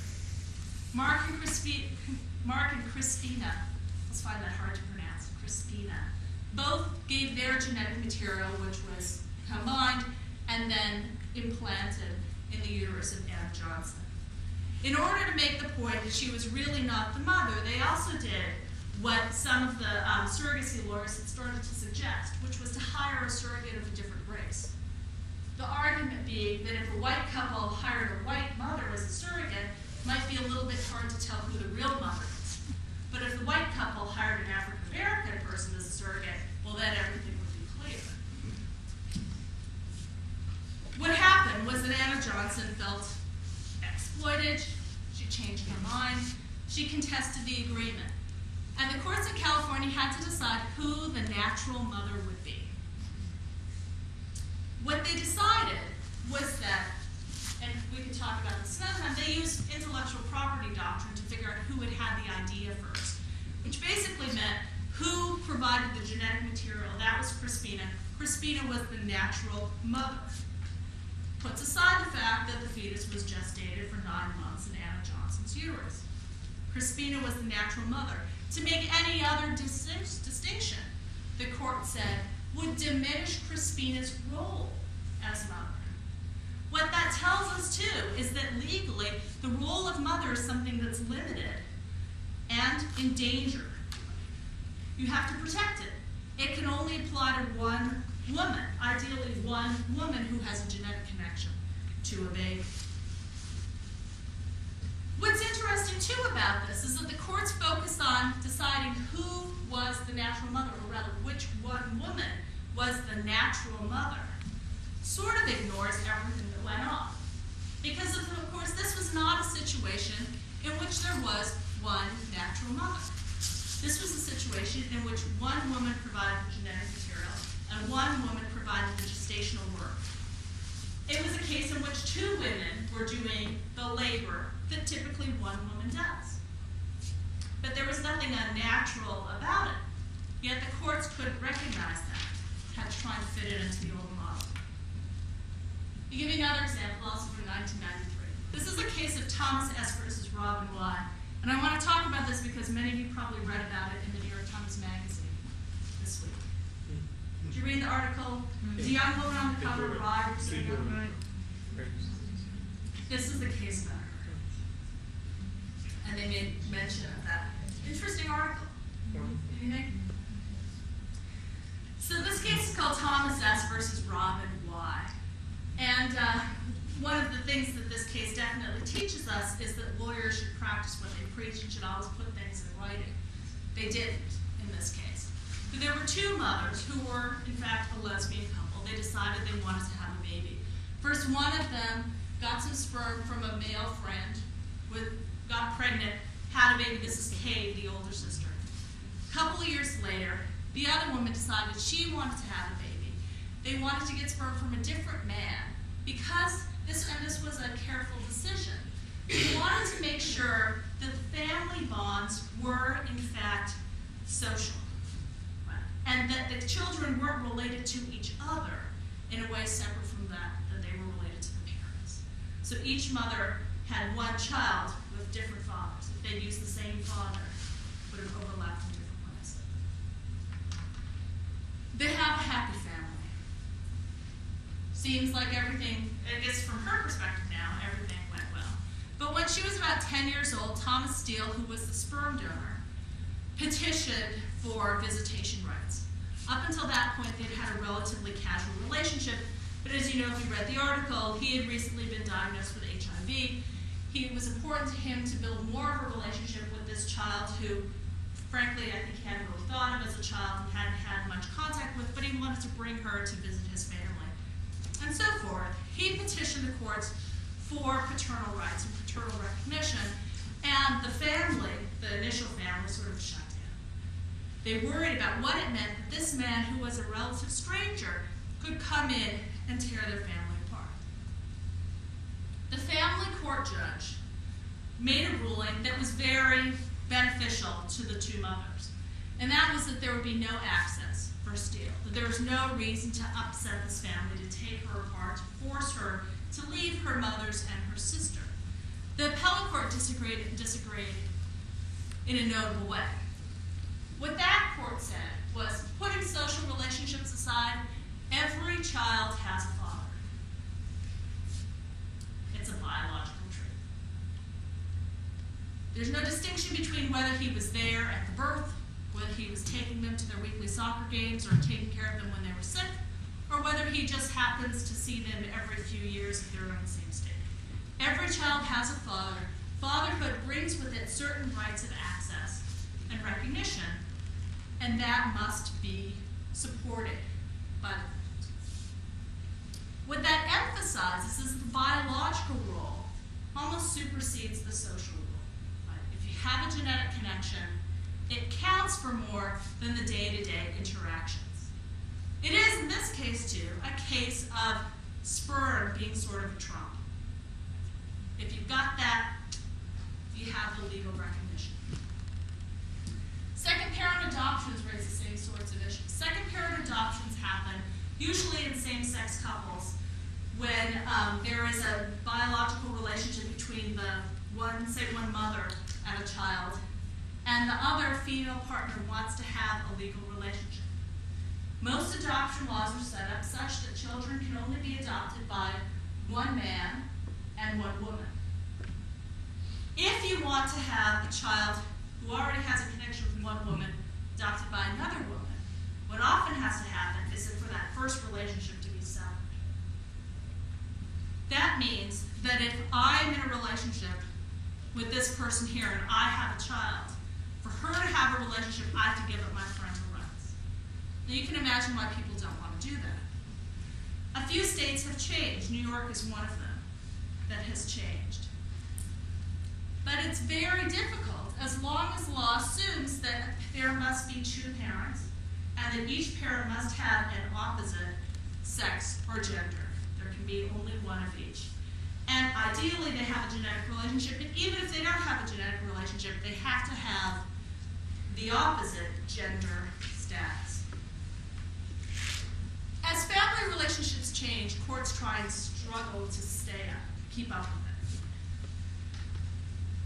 Mark and Crispina, let's find that hard to pronounce, Crispina, both gave their genetic material, which was combined and then implanted in the uterus of Anna Johnson. In order to make the point that she was really not the mother, they also did what some of the surrogacy lawyers had started to suggest, which was to hire a surrogate of a different race. The argument being that if a white couple hired a white mother as a surrogate, it might be a little bit hard to tell who the real mother is. But if the white couple hired an African-American person as a surrogate, well, then everything would be clear. What happened was that Anna Johnson felt exploited, she changed her mind, she contested the agreement. And the courts in California had to decide who the natural mother would be. What they decided was that, and we can talk about this another time, they used intellectual property doctrine to figure out who had had the idea first, which basically meant who provided the genetic material. That was Crispina. Crispina was the natural mother. Puts aside the fact that the fetus was gestated for 9 months in Anna Johnson's uterus. Crispina was the natural mother. To make any other distinction, the court said, would diminish Crispina's role as mother. What that tells us, too, is that legally, the role of mother is something that's limited and endangered. You have to protect it. It can only apply to one woman, ideally one woman who has a genetic connection to a baby. What's interesting, too, about this is that the courts focus on deciding who was the natural mother, or rather, which one woman was the natural mother. Sort of ignores everything that went on. Because, of course, this was not a situation in which there was one natural mother. This was a situation in which one woman provided the genetic material and one woman provided the gestational work. It was a case in which 2 women were doing the labor that typically one woman does. But there was nothing unnatural about it. Yet the courts couldn't recognize that, had to try and fit it into the old model. To give you another example, also from 1993. This is a case of Thomas S. versus Robin Y. And I want to talk about this because many of you probably read about it in the New York Times Magazine this week. Did you read the article? There's a young woman on the cover of Y. This is the case about her. And they made mention of that. Interesting article. What do you think? So this case is called Thomas S. versus Robin Y. And one of the things that this case definitely teaches us is that lawyers should practice what they preach and should always put things in writing. They didn't in this case. But there were 2 mothers who were, in fact, a lesbian couple. They decided they wanted to have a baby. First, one of them got some sperm from a male friend, got pregnant, had a baby. This is Kay, the older sister. A couple of years later, the other woman decided she wanted to have a baby. They wanted to get sperm from a different man because this was a careful decision. They wanted to make sure that the family bonds were, in fact, social. And that the children weren't related to each other in a way separate from that they were related to the parents. So each mother had one child with different fathers. If they'd used the same father, it would have overlapped in different ways. They have a happy family. Seems like everything, I guess from her perspective now, everything went well. But when she was about 10 years old, Thomas Steele, who was the sperm donor, petitioned for visitation rights. Up until that point, they'd had a relatively casual relationship, but as you know, if you read the article, he had recently been diagnosed with HIV. It was important to him to build more of a relationship with this child who, frankly, I think he hadn't really thought of as a child and hadn't had much contact with, but he wanted to bring her to visit his family. And so forth. He petitioned the courts for paternal rights and paternal recognition, and the family, the initial family, sort of shut down. They worried about what it meant that this man, who was a relative stranger, could come in and tear their family apart. The family court judge made a ruling that was very beneficial to the 2 mothers, and that was that there would be no access for Steele, that there was no reason to upset this family, to take her apart, to force her to leave her mothers and her sister. The appellate court disagreed in a notable way. What that court said was, putting social relationships aside, every child has a father. It's a biological trait. There's no distinction between whether he was there at the birth, whether he was taking them to their weekly soccer games or taking care of them when they were sick, or whether he just happens to see them every few years if they're in the same state. Every child has a father. Fatherhood brings with it certain rights of access and recognition, and that must be supported by the court. What that emphasizes is the biological role almost supersedes the social role. Right? If you have a genetic connection, it counts for more than the day-to-day interactions. It is, in this case, too, a case of sperm being sort of a trump. If you've got that, you have the legal recognition. Second parent adoptions raise the same sorts of issues. Second parent adoptions happen usually in same-sex couples when there is a biological relationship between one mother and a child, and the other female partner wants to have a legal relationship. Most adoption laws are set up such that children can only be adopted by one man and one woman. If you want to have a child who already has a connection with one woman adopted by another woman, what often has to happen is for that first relationship to be severed. That means that if I'm in a relationship with this person here and I have a child, for her to have a relationship, I have to give up my parental rights. Now you can imagine why people don't want to do that. A few states have changed. New York is one of them that has changed. But it's very difficult as long as law assumes that there must be two parents and that each parent must have an opposite sex or gender. There can be only one of each. And ideally they have a genetic relationship, and even if they don't have a genetic relationship, they have to have the opposite gender status. As family relationships change, courts try and struggle to keep up with it.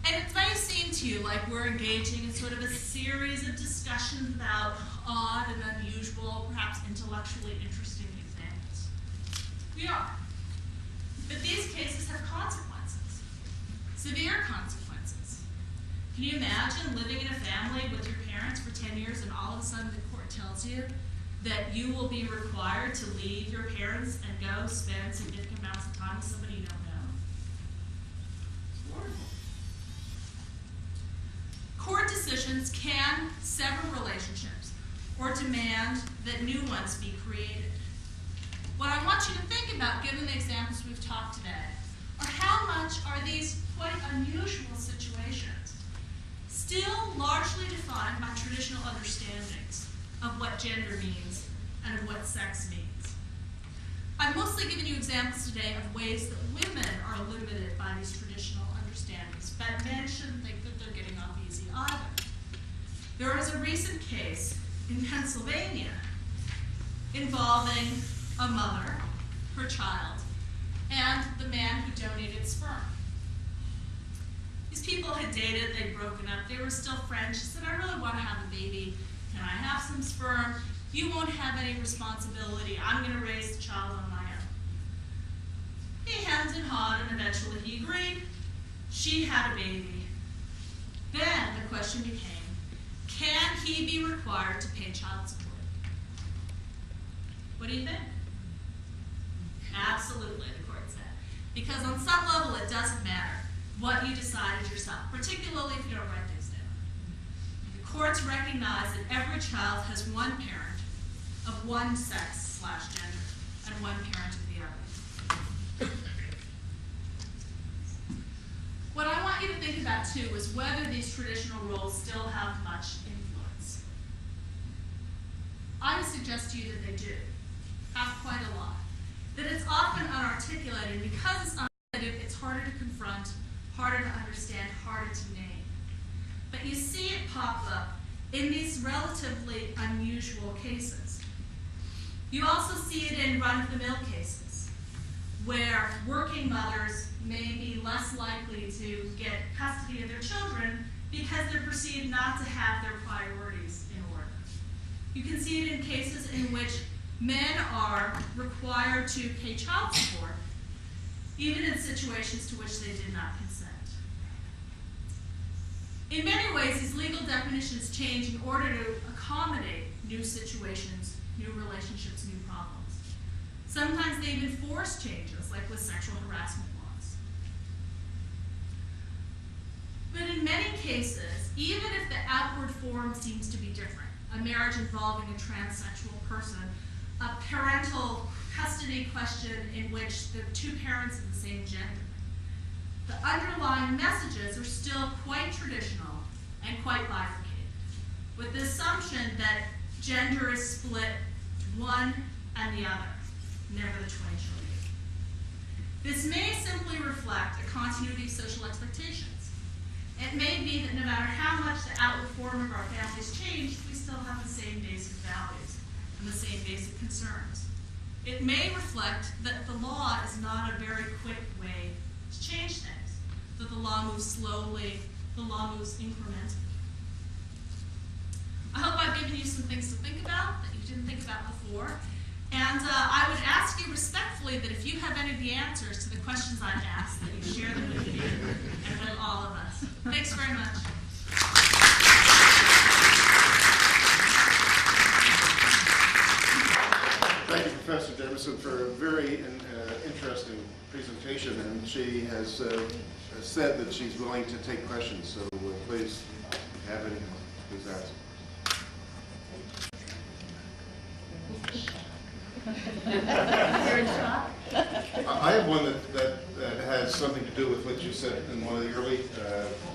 And it may seem to you like we're engaging in sort of a series of discussions about odd and unusual, perhaps intellectually interesting examples. We are. But these cases have consequences, severe consequences. Can you imagine living in a family with your parents for 10 years and all of a sudden the court tells you that you will be required to leave your parents and go spend significant amounts of time with somebody you don't know? It's horrible. Court decisions can sever relationships or demand that new ones be created. What I want you to think about, given the examples we've talked today, are how much are these quite unusual situations still largely defined by traditional understandings of what gender means and of what sex means. I've mostly given you examples today of ways that women are limited by these traditional understandings, but men shouldn't think that they're getting off easy either. There is a recent case in Pennsylvania involving a mother, her child, and the man who donated sperm. These people had dated, they'd broken up, they were still friends. She said, I really want to have a baby. Can I have some sperm? You won't have any responsibility. I'm going to raise the child on my own. He hemmed and hawed, and eventually he agreed. She had a baby. Then the question became, can he be required to pay child support? What do you think? Absolutely, the court said. Because on some level, it doesn't matter what you decided yourself, particularly if you don't write things down. The courts recognize that every child has one parent of one sex/gender and one parent of the other. What I want you to think about, too, is whether these traditional roles still have much influence. I would suggest to you that they do, have quite a lot. That it's often unarticulated. Because it's unarticulated, it's harder to confront, harder to understand, harder to name. But you see it pop up in these relatively unusual cases. You also see it in run-of-the-mill cases, where working mothers may be less likely to get custody of their children because they're perceived not to have their priorities in You can see it in cases in which men are required to pay child support, even in situations to which they did not consent. In many ways, these legal definitions change in order to accommodate new situations, new relationships, new problems. Sometimes they even force changes, like with sexual harassment laws. But in many cases, even if the outward form seems to be different, a marriage involving a transsexual person, a parental custody question in which the two parents of the same gender, the underlying messages are still quite traditional and quite bifurcated, with the assumption that gender is split one and the other, never the twin children. This may simply reflect a continuity of social expectations. It may be that no matter how much the outward form of our families change, we still have the same basic values and the same basic concerns. It may reflect that the law is not a very quick way to change things, that the law moves slowly, the law moves incrementally. I hope I've given you some things to think about that you didn't think about before. And I would ask you respectfully that if you have any of the answers to the questions I've asked, that you share them with me and with all of us. Thanks very much. Thank you, Professor Jameson, for a very interesting presentation, and she has said that she's willing to take questions, so please have any, please ask. I have one that has something to do with what you said in one of the early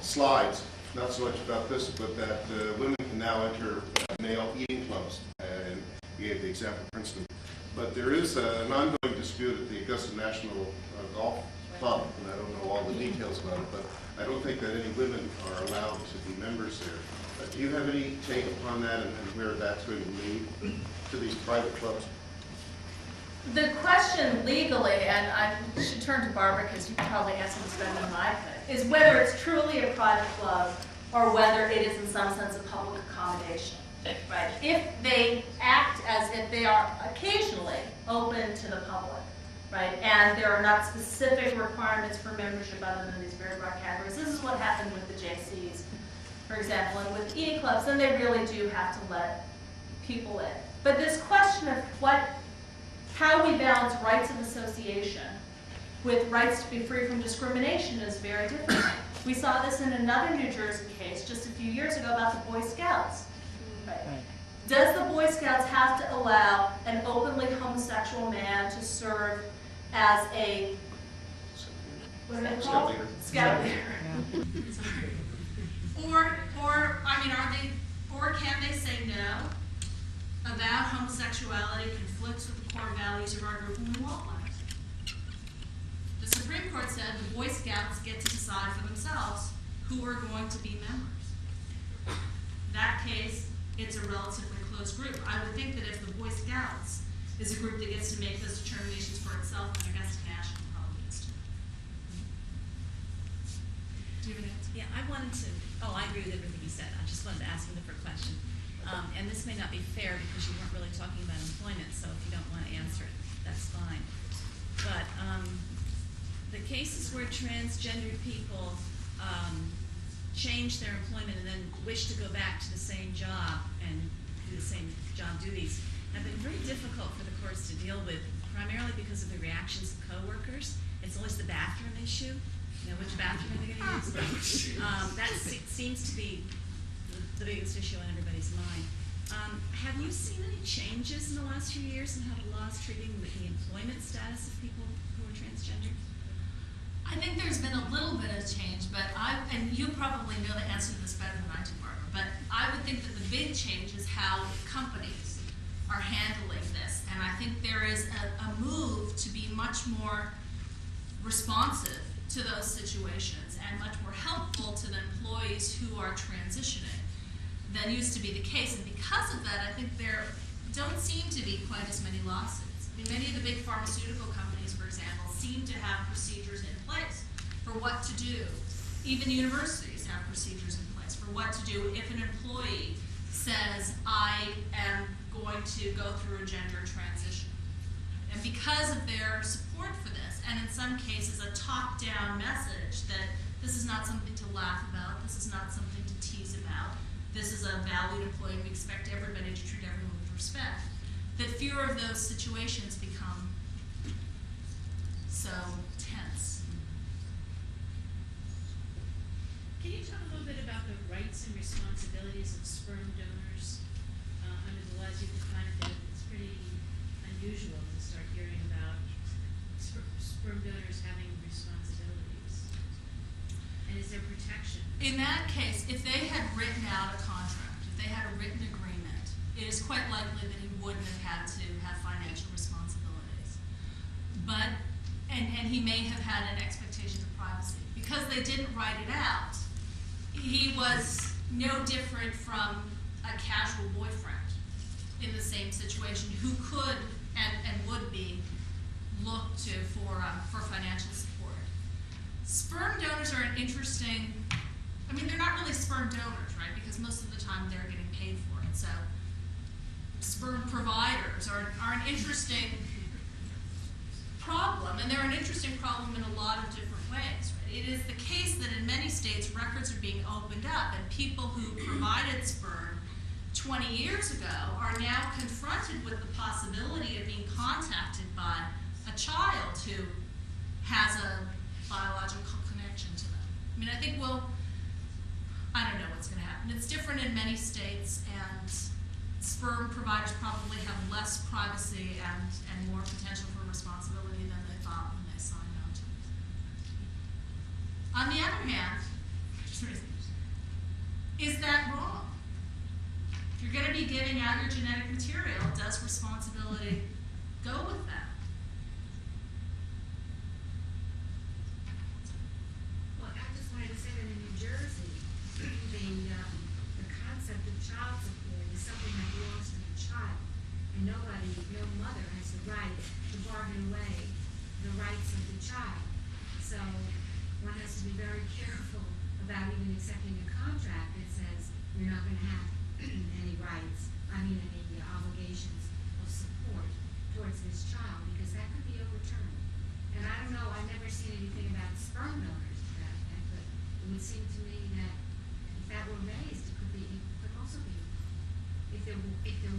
slides, not so much about this, but that women can now enter male eating clubs, and you gave the example of Princeton. But there is an ongoing dispute at the Augusta National Golf Club, and I don't know all the details about it, but I don't think that any women are allowed to be members there. Do you have any take upon that and where that's going to lead to these private clubs? The question legally, and I should turn to Barbara because you can probably answer this better than I could, is whether it's truly a private club or whether it is in some sense a public accommodation. Right? If they act as if they are occasionally open to the public, right, and there are not specific requirements for membership other than these very broad categories. This is what happened with the JCs, for example, and with eating clubs, then they really do have to let people in. But this question of how we balance rights of association with rights to be free from discrimination is very different. We saw this in another New Jersey case just a few years ago about the Boy Scouts. Right. Does the Boy Scouts have to allow an openly homosexual man to serve as a, what are they called? Scout leader. Or can they say no? Avowed homosexuality conflicts with the core values of our group and we won't let it. The Supreme Court said the Boy Scouts get to decide for themselves who are going to be members. That case, it's a relatively close group. I would think that if the Boy Scouts is a group that gets to make those determinations for itself, then Augusta National probably gets to. Do you have an answer? Yeah, I wanted to, I agree with everything you said. I just wanted to ask a different question. And this may not be fair because you weren't really talking about employment, so if you don't want to answer it, that's fine. But the cases where transgender people change their employment and then wish to go back to the same job and do the same job duties have been very difficult for the courts to deal with, primarily because of the reactions of coworkers. It's always the bathroom issue. You know, which bathroom are they going to use? That seems to be the biggest issue on everybody's mind. Have you seen any changes in the last few years in how the law is treating the employment status of people who are transgender? I think there's been a little bit of change, but and you probably know the answer to this better than I do, Barbara, but I would think that the big change is how companies are handling this. And I think there is a move to be much more responsive to those situations and much more helpful to the employees who are transitioning than used to be the case. And because of that, I think there don't seem to be quite as many lawsuits. I mean, many of the big pharmaceutical companies, for example, seem to have procedures in place for what to do. Even universities have procedures in place for what to do if an employee says, I am going to go through a gender transition. And because of their support for this, and in some cases a top-down message that this is not something to laugh about, this is not something to tease about, this is a valued employee, we expect everybody to treat everyone with respect, that fewer of those situations become so tense. Can you talk a little bit about the rights and responsibilities of sperm donors? Under the laws you've defined that it's pretty unusual to start hearing about sperm donors having responsibilities. And is there protection? In that case, if they had written out a contract, if they had a written agreement, it is quite likely that he wouldn't have had to have financial responsibilities. But, and he may have had an expectation of privacy. Because they didn't write it out, he was no different from a casual boyfriend in the same situation who could and would be looked to for financial support. Sperm donors are an interesting, I mean, they're not really sperm donors, right? Because most of the time they're getting paid for it. So sperm providers are an interesting problem, and they're an interesting problem in a lot of different ways. Right? It is the case that in many states records are being opened up, and people who provided sperm 20 years ago are now confronted with the possibility of being contacted by a child who has a biological connection to them. I mean, I think I don't know what's going to happen. It's different in many states, and sperm providers probably have less privacy and more potential for responsibility than they thought when they signed on to it. On the other hand, is that wrong? If you're going to be giving out your genetic material, does responsibility go with that? Well, I just wanted to say that in New Jersey, the concept of child support is something that belongs to the child. And no mother has the right to bargain away the rights of the child. So one has to be very careful about even accepting a contract that says you're not going to have any rights, any obligations of support towards this child, because that could be overturned. And I don't know, I've never seen anything about sperm donors to that effect, but it would seem to me that if that were raised, it could also be, if there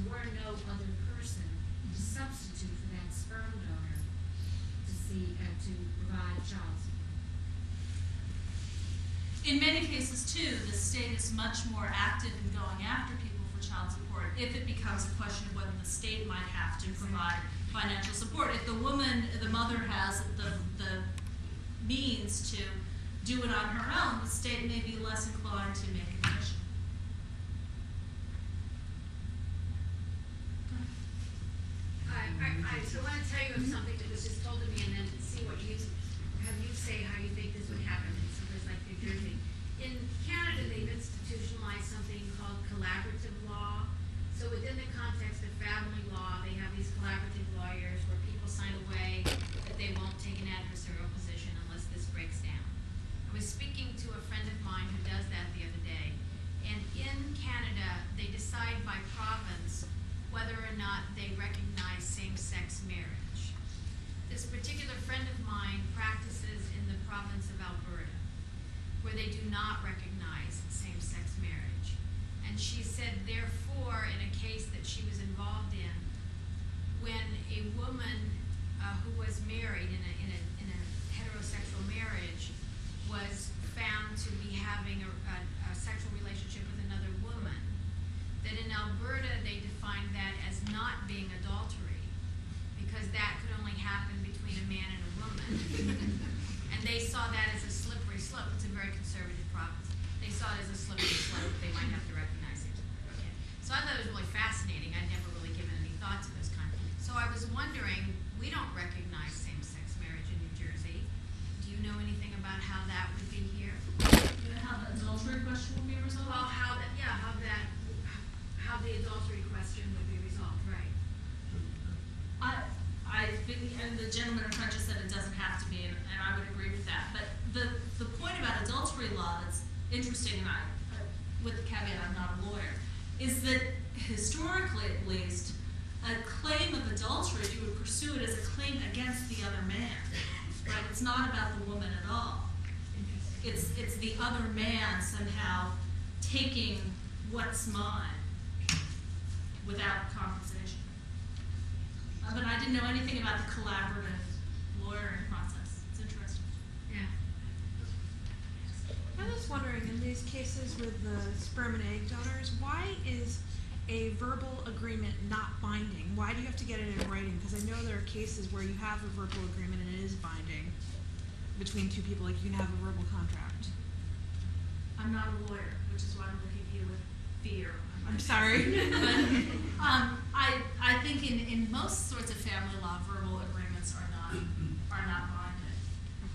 were no other person to substitute for that sperm donor to provide child support. In many cases, too, the state is much more active in going after people for child support if it becomes a question of whether the state might have to provide financial support. If the mother has the means to do it on her own, the state may be less inclined to make an issue. I want to tell you of something that was just told to me, and then see what you say how you think this would happen in someplace like New Jersey. In Canada, they've institutionalized something called collaborative law. So within the context of family law, they have these collaborative lawyers where people sign away that they won't take an adversarial position unless this breaks down. I was speaking to a friend of mine who does that the other day, and in Canada, they decide by province whether or not they recognize same-sex marriage. This particular friend of mine practices in the province of Alberta, where they do not recognize same-sex marriage. And she said, therefore, in a case that she was involved in, when a woman who was married in a heterosexual marriage was found to be having a sexual relationship with another woman, that in Alberta they defined that as not being adultery, because that could only happen between a man and a woman. And they saw that as a slippery slope. It's a very conservative province. They saw it as a slippery slope. They might have to recognize it. Okay. So I thought it was really fascinating. I'd never really given any thought to this kind of thing. So I was wondering, we don't recognize same-sex marriage in New Jersey. Do you know anything about how that would be here? How the adultery question will be resolved? Well, how the adultery question would be resolved, right? And the gentleman in front just said it doesn't have to be, and I would agree with that. But the point about adultery law that's interesting, and with the caveat I'm not a lawyer, is that historically at least, a claim of adultery, you would pursue it as a claim against the other man, right? It's not about the woman at all. It's the other man somehow taking what's mine without compensation. But I didn't know anything about the collaborative lawyering process. It's interesting. Yeah. I was wondering, in these cases with the sperm and egg donors, why is a verbal agreement not binding? Why do you have to get it in writing? Because I know there are cases where you have a verbal agreement and it is binding between two people, like you can have a verbal contract. I'm not a lawyer, which is why I'm looking at you with fear. I'm sorry. But I think in most sorts of family law, verbal agreements are not binding,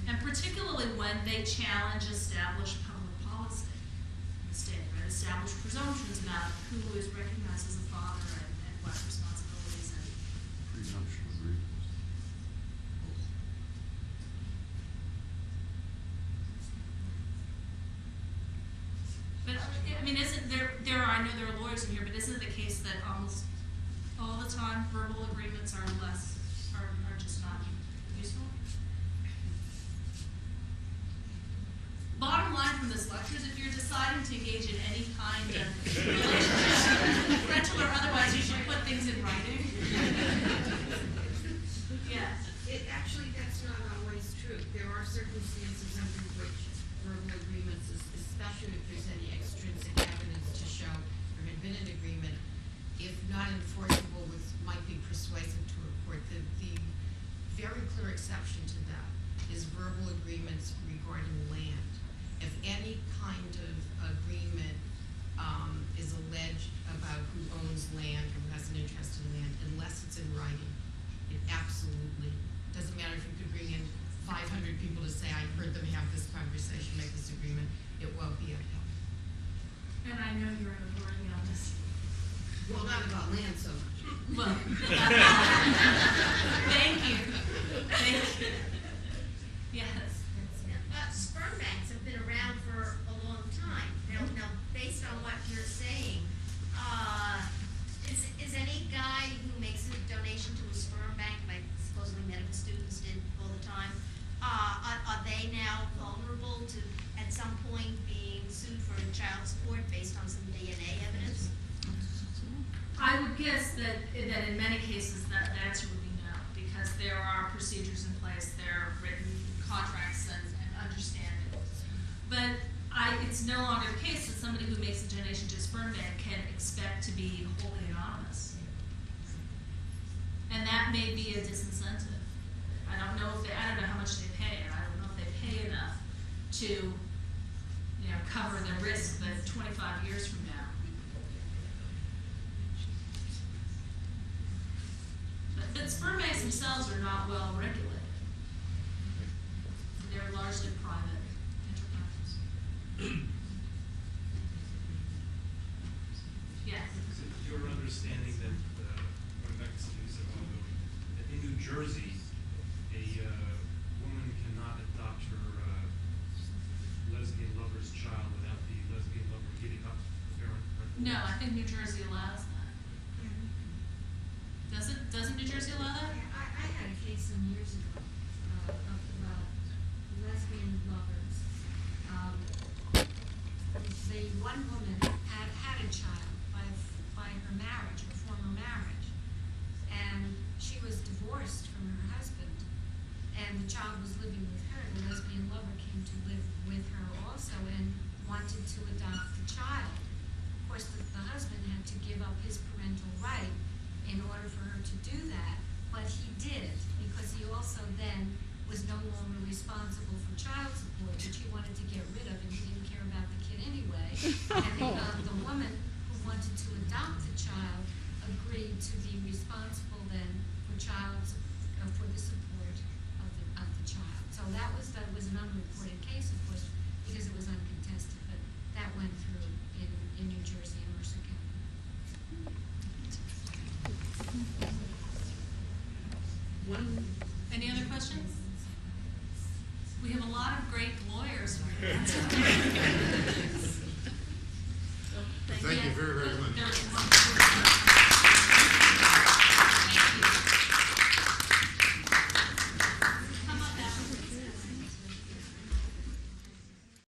and particularly when they challenge established public policy in the state, right? Established presumptions about who is recognized as a father and what responsibilities and. Presumption agreement. But I mean, isn't there I know there are lawyers in here, but isn't it the case that almost all the time verbal agreements are just not useful? Bottom line from this lecture is if you're deciding to engage in any kind of relationship, parental or otherwise, you should put things in writing. Yes. Actually, that's not always true. There are circumstances under which verbal agreements, especially if there's any extrinsic evidence to show there had been an agreement, if not enforceable, might be persuasive to a court. The very clear exception to that is verbal agreements regarding land. If any kind of agreement is alleged about who owns land or who has an interest in land, unless it's in writing, it absolutely doesn't matter if you could bring in 500 people to say, I heard them have this conversation, make this agreement, it won't be upheld. And I know you're an authority on this. Well, not about land so much. Well, thank you. Thank you. Yes. Sperm banks have been around for a long time. Now, based on what you're saying, is any guy who makes a donation to a sperm bank, like supposedly medical students did all the time, are they now vulnerable to, at some point, being sued for child support based on some DNA evidence? I would guess that in many cases the answer would be no, because there are procedures in place, there are written contracts and understandings. But it's no longer the case that somebody who makes a donation to a sperm bank can expect to be wholly anonymous. And that may be a disincentive. I don't know how much they pay, and I don't know if they pay enough to, cover the risk that 25 years from now. But sperm banks themselves are not well regulated. They're largely private enterprises. Yes. Is it your understanding that, going back to something you said a while ago, that in New Jersey, a woman cannot adopt her lesbian lover's child without the lesbian lover giving up the parent? No, I think New Jersey allows that. Doesn't New Jersey allow that? I had a case some years ago about lesbian lovers. The one woman had a child by her marriage, her former marriage, and she was divorced from her husband, and the child was living with her. The lesbian lover came to live with her also and wanted to adopt the child. Of course, the husband had to give up his parental right in order for her to do that, but he did, because he also then was no longer responsible for child support, which he wanted to get rid of, and he didn't care about the kid anyway. And the woman who wanted to adopt the child agreed to be responsible then for for the support of the child. So that was an unreported case, of course, because it was uncontested, but that went through in New Jersey and Mercer County. Any other questions? We have a lot of great lawyers.